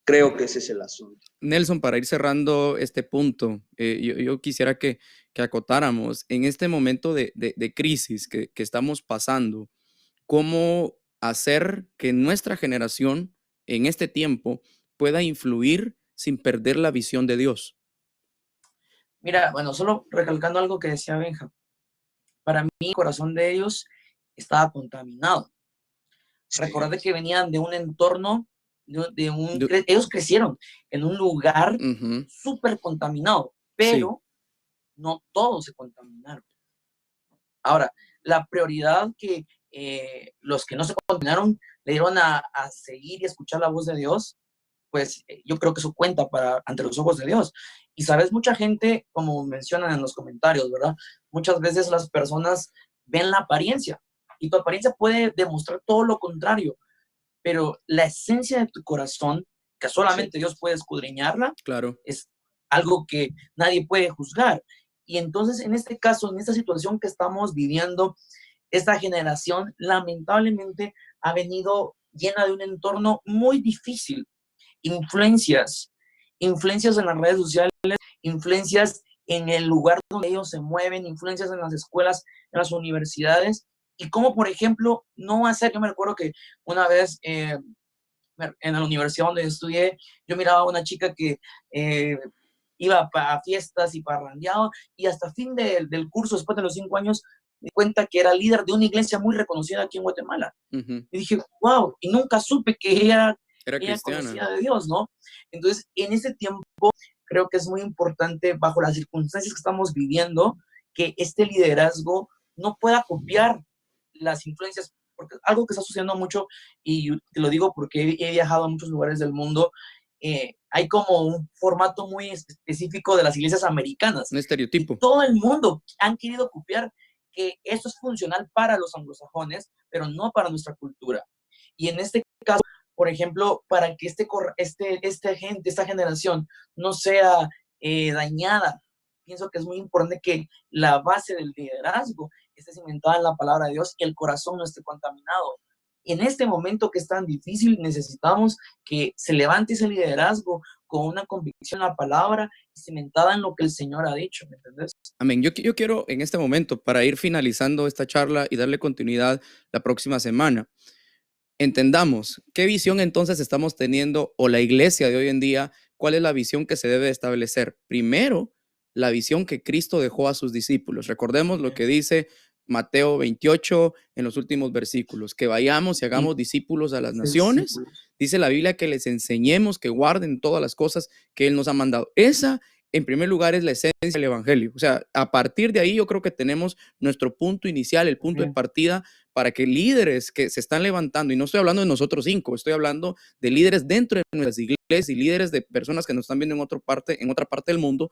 Creo que ese es el asunto. Nelson, para ir cerrando este punto, yo quisiera que acotáramos en este momento de crisis que estamos pasando, cómo hacer que nuestra generación en este tiempo pueda influir sin perder la visión de Dios. Mira, bueno, solo recalcando algo que decía Benja, para mí el corazón de ellos estaba contaminado. Sí. Recordé que venían de un entorno, ellos crecieron en un lugar súper contaminado, pero no todos se contaminaron. Ahora, la prioridad que los que no se contaminaron le dieron a seguir y escuchar la voz de Dios, pues yo creo que eso cuenta ante los ojos de Dios. Y sabes, mucha gente, como mencionan en los comentarios, ¿verdad? Muchas veces las personas ven la apariencia y tu apariencia puede demostrar todo lo contrario, pero la esencia de tu corazón, que solamente Dios puede escudriñarla, claro, es algo que nadie puede juzgar. Y entonces, en este caso, en esta situación que estamos viviendo, esta generación lamentablemente ha venido llena de un entorno muy difícil. Influencias en las redes sociales, influencias en el lugar donde ellos se mueven, influencias en las escuelas, en las universidades. Y como, por ejemplo, no hacer, yo me recuerdo que una vez en la universidad donde estudié, yo miraba a una chica que iba a fiestas y parrandeaba, y hasta fin del curso, después de los 5 años, me di cuenta que era líder de una iglesia muy reconocida aquí en Guatemala. Y dije, wow, y nunca supe que ella conocía de Dios, ¿no? Entonces, en ese tiempo, creo que es muy importante, bajo las circunstancias que estamos viviendo, que este liderazgo no pueda copiar las influencias, porque algo que está sucediendo mucho, y te lo digo porque he viajado a muchos lugares del mundo, hay como un formato muy específico de las iglesias americanas. Un estereotipo. Y todo el mundo han querido copiar que esto es funcional para los anglosajones, pero no para nuestra cultura. Y en este caso, por ejemplo, para que esta generación no sea dañada, pienso que es muy importante que la base del liderazgo esté cimentada en la palabra de Dios y el corazón no esté contaminado. Y en este momento que es tan difícil, necesitamos que se levante ese liderazgo con una convicción en la palabra cimentada en lo que el Señor ha dicho, ¿me entiendes? Amén. Yo quiero en este momento, para ir finalizando esta charla y darle continuidad la próxima semana, entendamos qué visión entonces estamos teniendo, o la iglesia de hoy en día, cuál es la visión que se debe establecer. Primero, la visión que Cristo dejó a sus discípulos. Recordemos lo que dice Mateo 28 en los últimos versículos, que vayamos y hagamos discípulos a las naciones. Dice la Biblia que les enseñemos que guarden todas las cosas que Él nos ha mandado. Esa, en primer lugar, es la esencia del evangelio. O sea, a partir de ahí yo creo que tenemos nuestro punto inicial, el punto de partida para que líderes que se están levantando, y no estoy hablando de nosotros 5, estoy hablando de líderes dentro de nuestras iglesias y líderes de personas que nos están viendo en otra parte del mundo,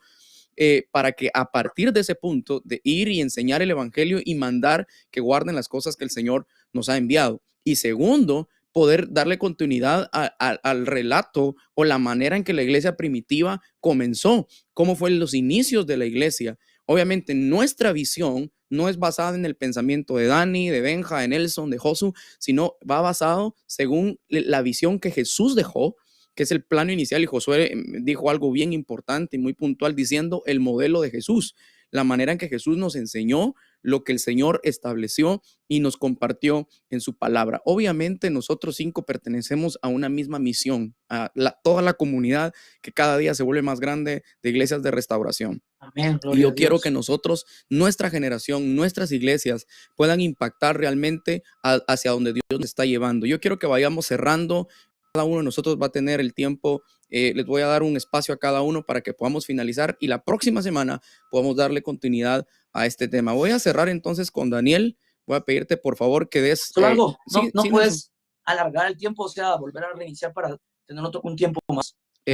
para que a partir de ese punto de ir y enseñar el evangelio y mandar que guarden las cosas que el Señor nos ha enviado. Y segundo, poder darle continuidad al relato o la manera en que la iglesia primitiva comenzó, cómo fueron los inicios de la iglesia. Obviamente nuestra visión no es basada en el pensamiento de Dani, de Benja, de Nelson, de Josu, sino va basado según la visión que Jesús dejó, que es el plano inicial. Y Josué dijo algo bien importante y muy puntual, diciendo el modelo de Jesús, la manera en que Jesús nos enseñó lo que el Señor estableció y nos compartió en su palabra. Obviamente nosotros 5 pertenecemos a una misma misión, a toda la comunidad que cada día se vuelve más grande de iglesias de restauración. Amén, Y gloria yo a quiero Dios. que nosotros, nuestra generación, nuestras iglesias puedan impactar realmente hacia donde Dios nos está llevando. Yo quiero que vayamos cerrando. Cada uno de nosotros va a tener el tiempo. Les voy a dar un espacio a cada uno para que podamos finalizar y la próxima semana podamos darle continuidad a este tema. Voy a cerrar entonces con Daniel. Voy a pedirte por favor que des... Solo algo, sí, no sí, Nelson. puedes alargar el tiempo, o sea, volver a reiniciar para tener un tiempo más. ¿No?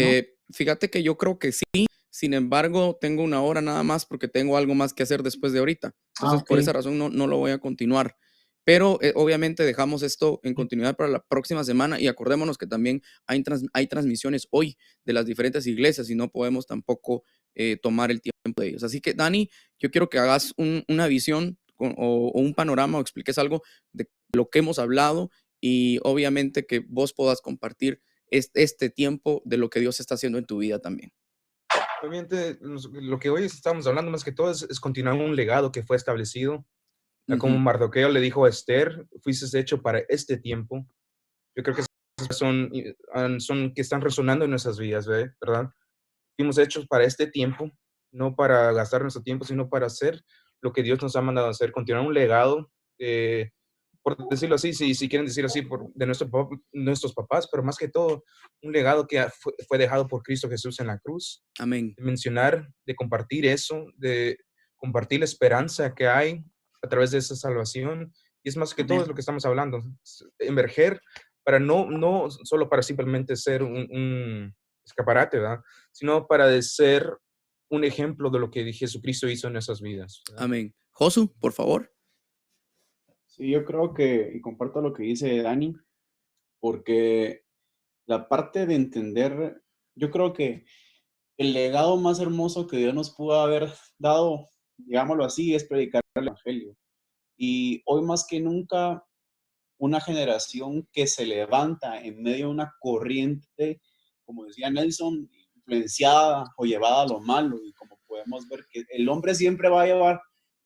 Fíjate que yo creo que sí. Sin embargo, tengo 1 hora nada más porque tengo algo más que hacer después de ahorita. Entonces, por esa razón no lo voy a continuar. Pero obviamente dejamos esto en continuidad para la próxima semana y acordémonos que también hay transmisiones hoy de las diferentes iglesias y no podemos tampoco tomar el tiempo de ellos. Así que, Dani, yo quiero que hagas una visión o un panorama o expliques algo de lo que hemos hablado y obviamente que vos puedas compartir este tiempo de lo que Dios está haciendo en tu vida también. Obviamente, lo que hoy estamos hablando más que todo es continuar un legado que fue establecido. Como Mardoqueo le dijo a Esther, fuiste hecho para este tiempo. Yo creo que son que están resonando en nuestras vidas, ¿verdad? Fuimos hechos para este tiempo, no para gastar nuestro tiempo, sino para hacer lo que Dios nos ha mandado a hacer, continuar un legado, por decirlo así, si quieren decir así, de nuestros papás, pero más que todo, un legado que fue dejado por Cristo Jesús en la cruz. Amén. De mencionar, de compartir eso, de compartir la esperanza que hay a través de esa salvación. Y es más que todo es lo que estamos hablando, emerger para no solo para simplemente ser un escaparate, ¿verdad? Sino para ser un ejemplo de lo que Jesucristo hizo en nuestras vidas, ¿verdad? Amén. Josu, por favor. Sí, yo creo que, y comparto lo que dice Dani, porque la parte de entender, yo creo que el legado más hermoso que Dios nos pudo haber dado, digámoslo así, es predicar el Evangelio. Y hoy más que nunca, una generación que se levanta en medio de una corriente, como decía Nelson, influenciada o llevada a lo malo. Y como podemos ver que el hombre siempre va a llevar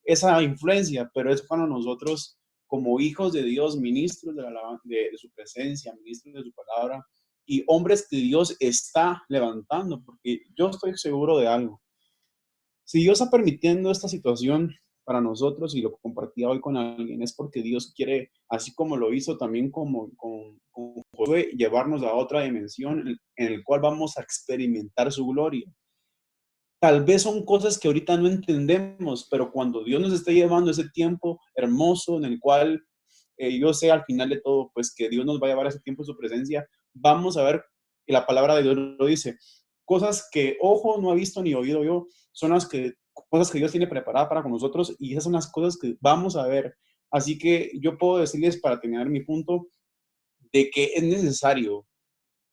esa influencia, pero es cuando nosotros, como hijos de Dios, ministros de su presencia, ministros de su palabra, y hombres que Dios está levantando, porque yo estoy seguro de algo. Si Dios está permitiendo esta situación para nosotros y lo compartía hoy con alguien, es porque Dios quiere, así como lo hizo también con Josué, llevarnos a otra dimensión en el cual vamos a experimentar su gloria. Tal vez son cosas que ahorita no entendemos, pero cuando Dios nos está llevando ese tiempo hermoso en el cual yo sé al final de todo, pues que Dios nos va a llevar a ese tiempo en su presencia, vamos a ver que la palabra de Dios lo dice. Cosas que ojo no ha visto ni oído yo, son cosas que Dios tiene preparada para con nosotros y esas son las cosas que vamos a ver. Así que yo puedo decirles para terminar mi punto de que es necesario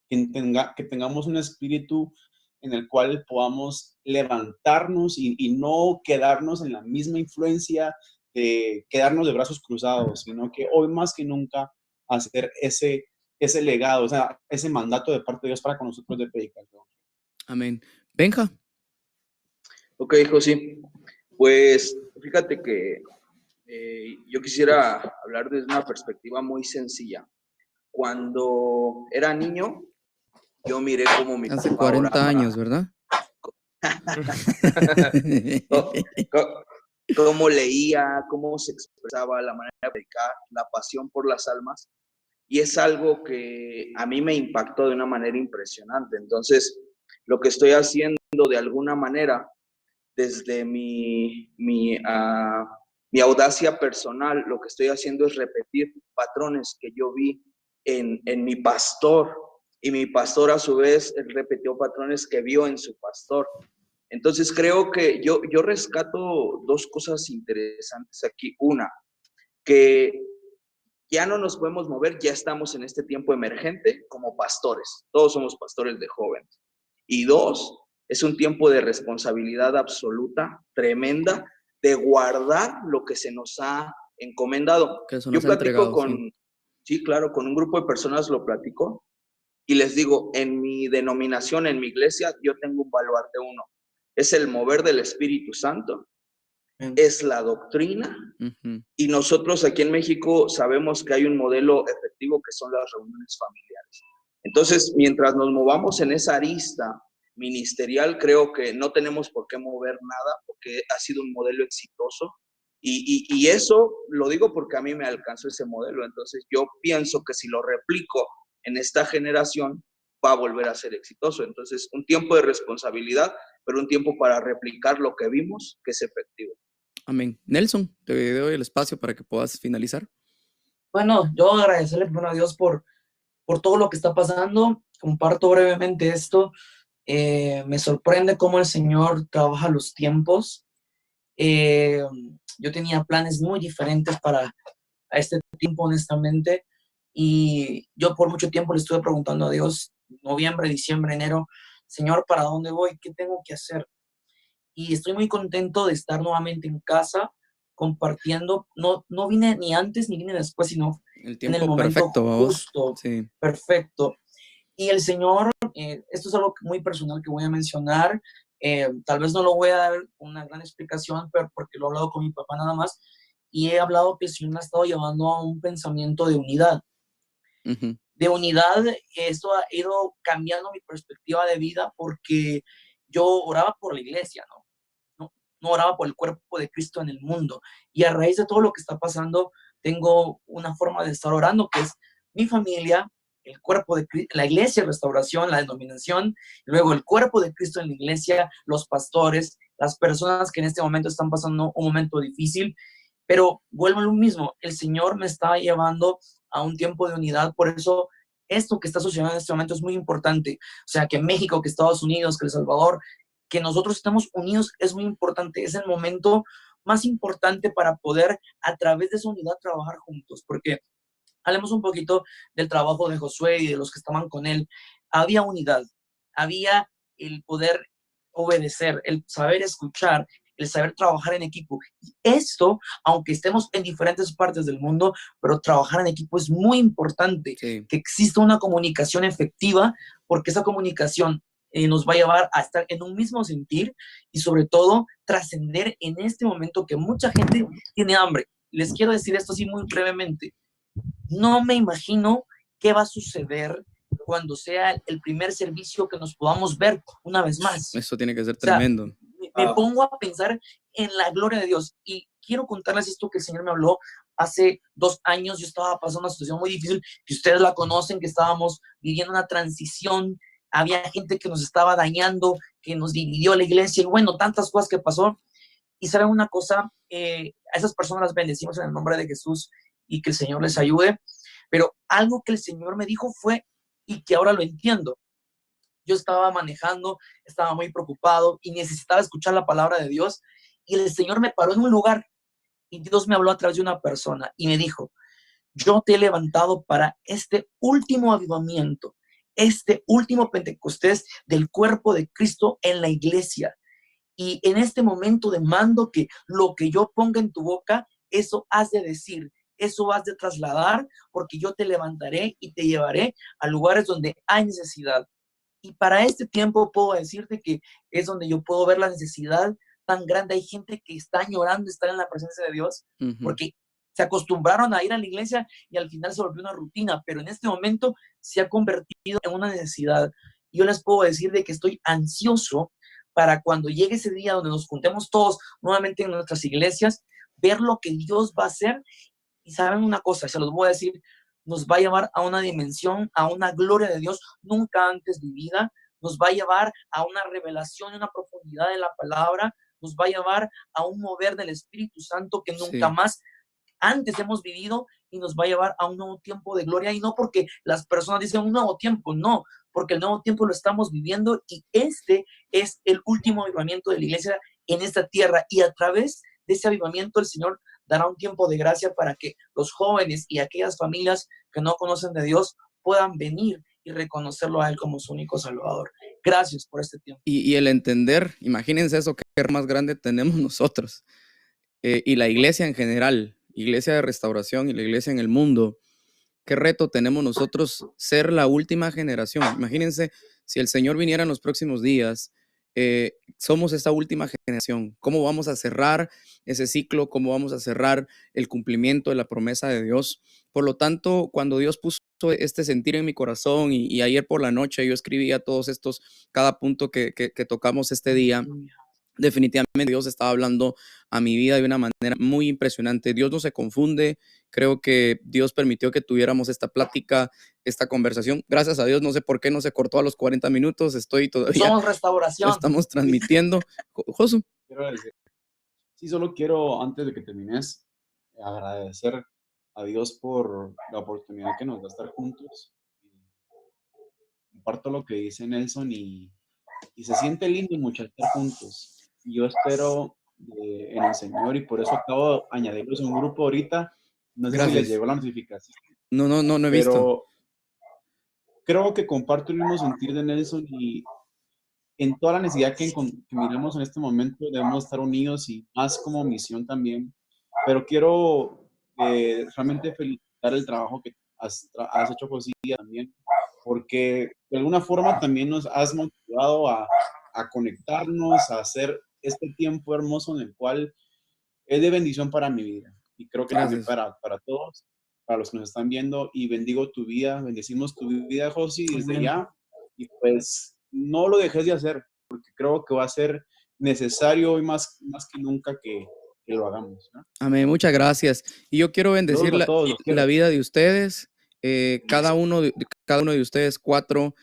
que tengamos un espíritu en el cual podamos levantarnos y no quedarnos en la misma influencia de quedarnos de brazos cruzados, sino que hoy más que nunca hacer ese legado, o sea, ese mandato de parte de Dios para con nosotros de predicación. Amén. Benja. Ok, José. Pues fíjate que yo quisiera hablar desde una perspectiva muy sencilla. Cuando era niño, yo miré cómo mi Hace papá 40 oraba. años, ¿verdad? Cómo leía, cómo se expresaba, la manera de predicar, la pasión por las almas. Y es algo que a mí me impactó de una manera impresionante. Entonces, lo que estoy haciendo de alguna manera, desde mi audacia personal, lo que estoy haciendo es repetir patrones que yo vi en mi pastor. Y mi pastor, a su vez, él repitió patrones que vio en su pastor. Entonces, creo que yo rescato 2 cosas interesantes aquí. Una, que ya no nos podemos mover, ya estamos en este tiempo emergente como pastores. Todos somos pastores de jóvenes. Y 2, es un tiempo de responsabilidad absoluta, tremenda, de guardar lo que se nos ha encomendado. Yo platico sí, claro, con un grupo de personas lo platico y les digo, en mi denominación, en mi iglesia, yo tengo un baluarte 1. Es el mover del Espíritu Santo es la doctrina. Ujú. Y nosotros aquí en México sabemos que hay un modelo efectivo que son las reuniones familiares. Entonces, mientras nos movamos en esa arista ministerial, creo que no tenemos por qué mover nada, porque ha sido un modelo exitoso. Y eso lo digo porque a mí me alcanzó ese modelo. Entonces, yo pienso que si lo replico en esta generación, va a volver a ser exitoso. Entonces, un tiempo de responsabilidad, pero un tiempo para replicar lo que vimos, que es efectivo. Amén. Nelson, te doy el espacio para que puedas finalizar. Bueno, yo agradecerle primero a Dios por todo lo que está pasando. Comparto brevemente esto. Me sorprende cómo el Señor trabaja los tiempos. Yo tenía planes muy diferentes para este tiempo, honestamente, y yo por mucho tiempo le estuve preguntando a Dios, noviembre, diciembre, enero, Señor, ¿para dónde voy? ¿Qué tengo que hacer? Y estoy muy contento de estar nuevamente en casa compartiendo. No vine ni antes ni vine después, sino El en el tiempo momento perfecto, vos. justo, Sí. perfecto. Y el Señor, esto es algo muy personal que voy a mencionar, tal vez no lo voy a dar una gran explicación, pero porque lo he hablado con mi papá nada más, y he hablado que el Señor me ha estado llevando a un pensamiento de unidad. Ujú. De unidad, esto ha ido cambiando mi perspectiva de vida porque yo oraba por la iglesia, ¿no? No oraba por el cuerpo de Cristo en el mundo. Y a raíz de todo lo que está pasando, tengo una forma de estar orando, que es mi familia, el cuerpo de Cristo, la iglesia, restauración, la denominación, luego el cuerpo de Cristo en la iglesia, los pastores, las personas que en este momento están pasando un momento difícil. Pero vuelvo a lo mismo, el Señor me está llevando a un tiempo de unidad, por eso esto que está sucediendo en este momento es muy importante. O sea, que México, que Estados Unidos, que El Salvador, que nosotros estamos unidos es muy importante. Es el momento más importante para poder a través de esa unidad trabajar juntos, porque hablemos un poquito del trabajo de Josué y de los que estaban con él. Había unidad, había el poder obedecer, el saber escuchar, el saber trabajar en equipo. Y esto, aunque estemos en diferentes partes del mundo, pero trabajar en equipo es muy importante, Sí. que exista una comunicación efectiva, porque esa comunicación nos va a llevar a estar en un mismo sentir y sobre todo trascender en este momento que mucha gente tiene hambre. Les quiero decir esto así muy brevemente. No me imagino qué va a suceder cuando sea el primer servicio que nos podamos ver una vez más. Eso tiene que ser O sea, tremendo. me pongo a pensar en la gloria de Dios y quiero contarles esto que el Señor me habló hace 2 años. Yo estaba pasando una situación muy difícil, que ustedes la conocen, que estábamos viviendo una transición, había gente que nos estaba dañando, que nos dividió la iglesia y bueno, tantas cosas que pasó. Y saben una cosa, a esas personas las bendecimos en el nombre de Jesús y que el Señor les ayude, pero algo que el Señor me dijo fue, y que ahora lo entiendo, yo estaba manejando, estaba muy preocupado y necesitaba escuchar la palabra de Dios y el Señor me paró en un lugar y Dios me habló a través de una persona y me dijo, yo te he levantado para este último avivamiento, este último Pentecostés del cuerpo de Cristo en la iglesia. Y en este momento demando que lo que yo ponga en tu boca, eso has de decir, eso has de trasladar, porque yo te levantaré y te llevaré a lugares donde hay necesidad. Y para este tiempo puedo decirte que es donde yo puedo ver la necesidad tan grande. Hay gente que está llorando estar en la presencia de Dios, porque se acostumbraron a ir a la iglesia y al final se volvió una rutina, pero en este momento se ha convertido en una necesidad. Yo les puedo decir de que estoy ansioso para cuando llegue ese día donde nos juntemos todos nuevamente en nuestras iglesias, ver lo que Dios va a hacer. Y saben una cosa, se los voy a decir, nos va a llevar a una dimensión, a una gloria de Dios nunca antes vivida, nos va a llevar a una revelación, una profundidad de la palabra, nos va a llevar a un mover del Espíritu Santo que nunca más antes hemos vivido y nos va a llevar a un nuevo tiempo de gloria. Y no porque las personas dicen un nuevo tiempo, no, porque el nuevo tiempo lo estamos viviendo y este es el último avivamiento de la iglesia en esta tierra. Y a través de ese avivamiento el Señor dará un tiempo de gracia para que los jóvenes y aquellas familias que no conocen de Dios puedan venir y reconocerlo a Él como su único Salvador. Gracias por este tiempo. Y el entender, imagínense eso, que más grande tenemos nosotros y la iglesia en general, iglesia de restauración y la iglesia en el mundo. ¿Qué reto tenemos nosotros ser la última generación? Imagínense si el Señor viniera en los próximos días somos esta última generación. ¿Cómo vamos a cerrar ese ciclo? ¿Cómo vamos a cerrar el cumplimiento de la promesa de Dios? Por lo tanto, cuando Dios puso este sentir en mi corazón y ayer por la noche yo escribía todos estos, cada punto que tocamos este día, definitivamente Dios estaba hablando a mi vida de una manera muy impresionante. Dios no se confunde. Creo que Dios permitió que tuviéramos esta plática, esta conversación. Gracias a Dios, no sé por qué no se cortó a los 40 minutos. Estoy todavía, Somos lo restauración. estamos transmitiendo. Josu. Quiero decir, sí, solo quiero, antes de que termines, agradecer a Dios por la oportunidad que nos da estar juntos. Comparto lo que dice Nelson y se siente lindo mucho estar juntos. Y yo espero en el Señor y por eso acabo de añadirlos a un grupo ahorita. No sé si les Gracias. llegó la notificación. No he visto. Pero creo que comparto el mismo sentir de Nelson y en toda la necesidad que miramos en este momento debemos estar unidos y más como misión también. Pero quiero realmente felicitar el trabajo que has hecho, Josía, también, porque de alguna forma también nos has motivado a conectarnos, a hacer este tiempo hermoso en el cual es de bendición para mi vida. Y creo que también Gracias. para todos, para los que nos están viendo, y bendigo tu vida, bendecimos tu vida, José, desde Amén. ya. Y pues no lo dejes de hacer, porque creo que va a ser necesario hoy más que nunca que lo hagamos, ¿no? Amén, muchas gracias. Y yo quiero bendecir Saludos a todos, los quiero. la vida de ustedes. Cada uno de ustedes 4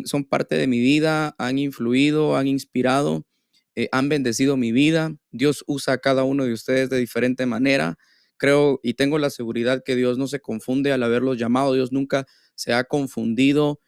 son parte de mi vida, han influido, han inspirado, han bendecido mi vida. Dios usa a cada uno de ustedes de diferente manera. Creo y tengo la seguridad que Dios no se confunde al haberlos llamado. Dios nunca se ha confundido,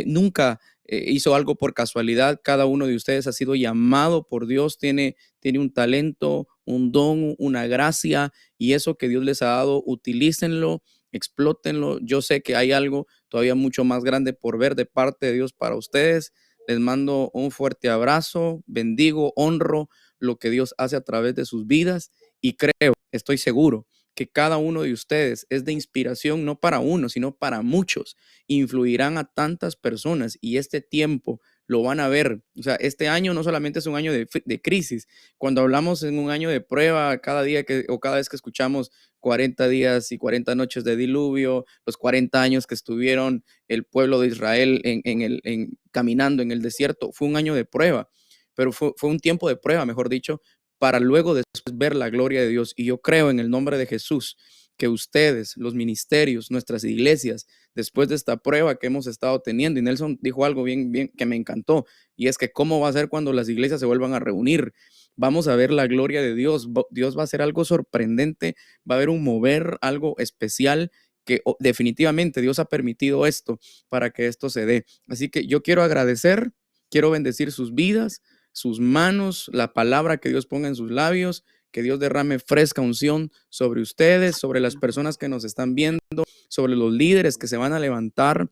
nunca hizo algo por casualidad. Cada uno de ustedes ha sido llamado por Dios, tiene un talento, un don, una gracia, y eso que Dios les ha dado, utilícenlo, explótenlo. Yo sé que hay algo todavía mucho más grande por ver de parte de Dios para ustedes. Les mando un fuerte abrazo, bendigo, honro lo que Dios hace a través de sus vidas y creo, estoy seguro que cada uno de ustedes es de inspiración no para uno, sino para muchos. Influirán a tantas personas y este tiempo lo van a ver. O sea, este año no solamente es un año de crisis. Cuando hablamos en un año de prueba, cada día o cada vez que escuchamos 40 días y 40 noches de diluvio, los 40 años que estuvieron el pueblo de Israel caminando en el desierto, fue un año de prueba, pero fue un tiempo de prueba, mejor dicho, para luego después ver la gloria de Dios. Y yo creo en el nombre de Jesús que ustedes, los ministerios, nuestras iglesias, después de esta prueba que hemos estado teniendo, y Nelson dijo algo bien que me encantó, y es que cómo va a ser cuando las iglesias se vuelvan a reunir. Vamos a ver la gloria de Dios. Dios va a hacer algo sorprendente, va a haber un mover, algo especial que definitivamente Dios ha permitido esto para que esto se dé. Así que yo quiero agradecer, quiero bendecir sus vidas, sus manos, la palabra que Dios ponga en sus labios, que Dios derrame fresca unción sobre ustedes, sobre las personas que nos están viendo, sobre los líderes que se van a levantar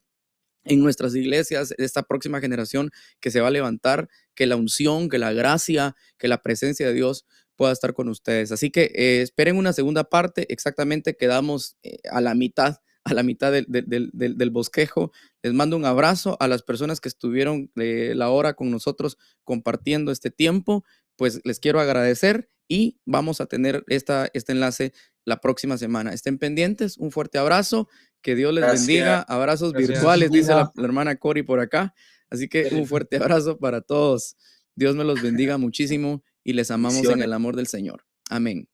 en nuestras iglesias, esta próxima generación que se va a levantar, que la unción, que la gracia, que la presencia de Dios pueda estar con ustedes. Así que esperen una segunda parte, exactamente quedamos a la mitad del bosquejo. Les mando un abrazo a las personas que estuvieron la hora con nosotros compartiendo este tiempo, pues les quiero agradecer y vamos a tener este enlace la próxima semana. Estén pendientes, un fuerte abrazo. Que Dios les bendiga. Abrazos virtuales, dice la hermana Cori por acá. Así que un fuerte abrazo para todos. Dios me los bendiga muchísimo y les amamos en el amor del Señor. Amén.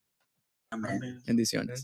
Amén. Bendiciones.